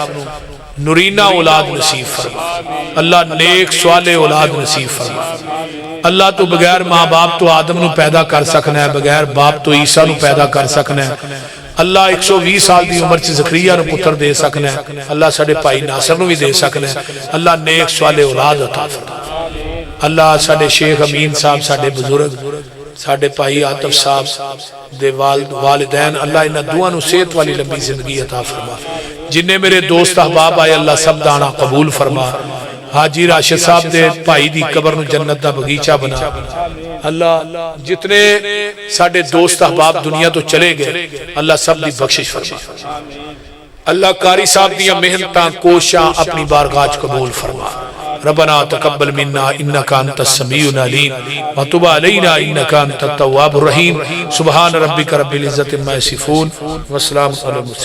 نورینہ اولاد نصیب فرما، اللہ نیک صالح اولاد نصیب فرما۔ اللہ تو بغیر ماں باپ تو آدم نو پیدا کر سکنا ہے، بغیر باپ تو عیسیٰ نو پیدا کر سکنا ہے۔ اللہ 120 سال دی عمر چ زکریا نو پتر دے سکنا ہے، اللہ ساڈے بھائی ناصر نو بھی دے سکنا ہے۔ اللہ نیک صالح اولاد عطا فرما۔ اللہ ساڈے شیخ امین صاحب، ساڈے بزرگ، ساڈے بھائی عاطف صاحب دے والدین، اللہ انہاں دوواں نو صحت والی لمبی زندگی عطا فرما۔ جننے میرے دوست احباب آئے اللہ سب دانا قبول فرما۔ حاجی راشد صاحب دے بھائی دی قبر نو جنت دا بغیچہ بنا۔ اللہ جتنے ساڈے دوست احباب دنیا تو چلے گئے، اللہ سب دی بخشش فرما۔ اللہ قاری صاحب دیا محنتاں کوشاں اپنی بارگاہ قبول فرما۔ ربنا تقبل منا انك انت السميع العليم وتب علينا انك انت التواب الرحيم۔ سبحان ربك رب العزة عما يصفون وسلام على المرسلين۔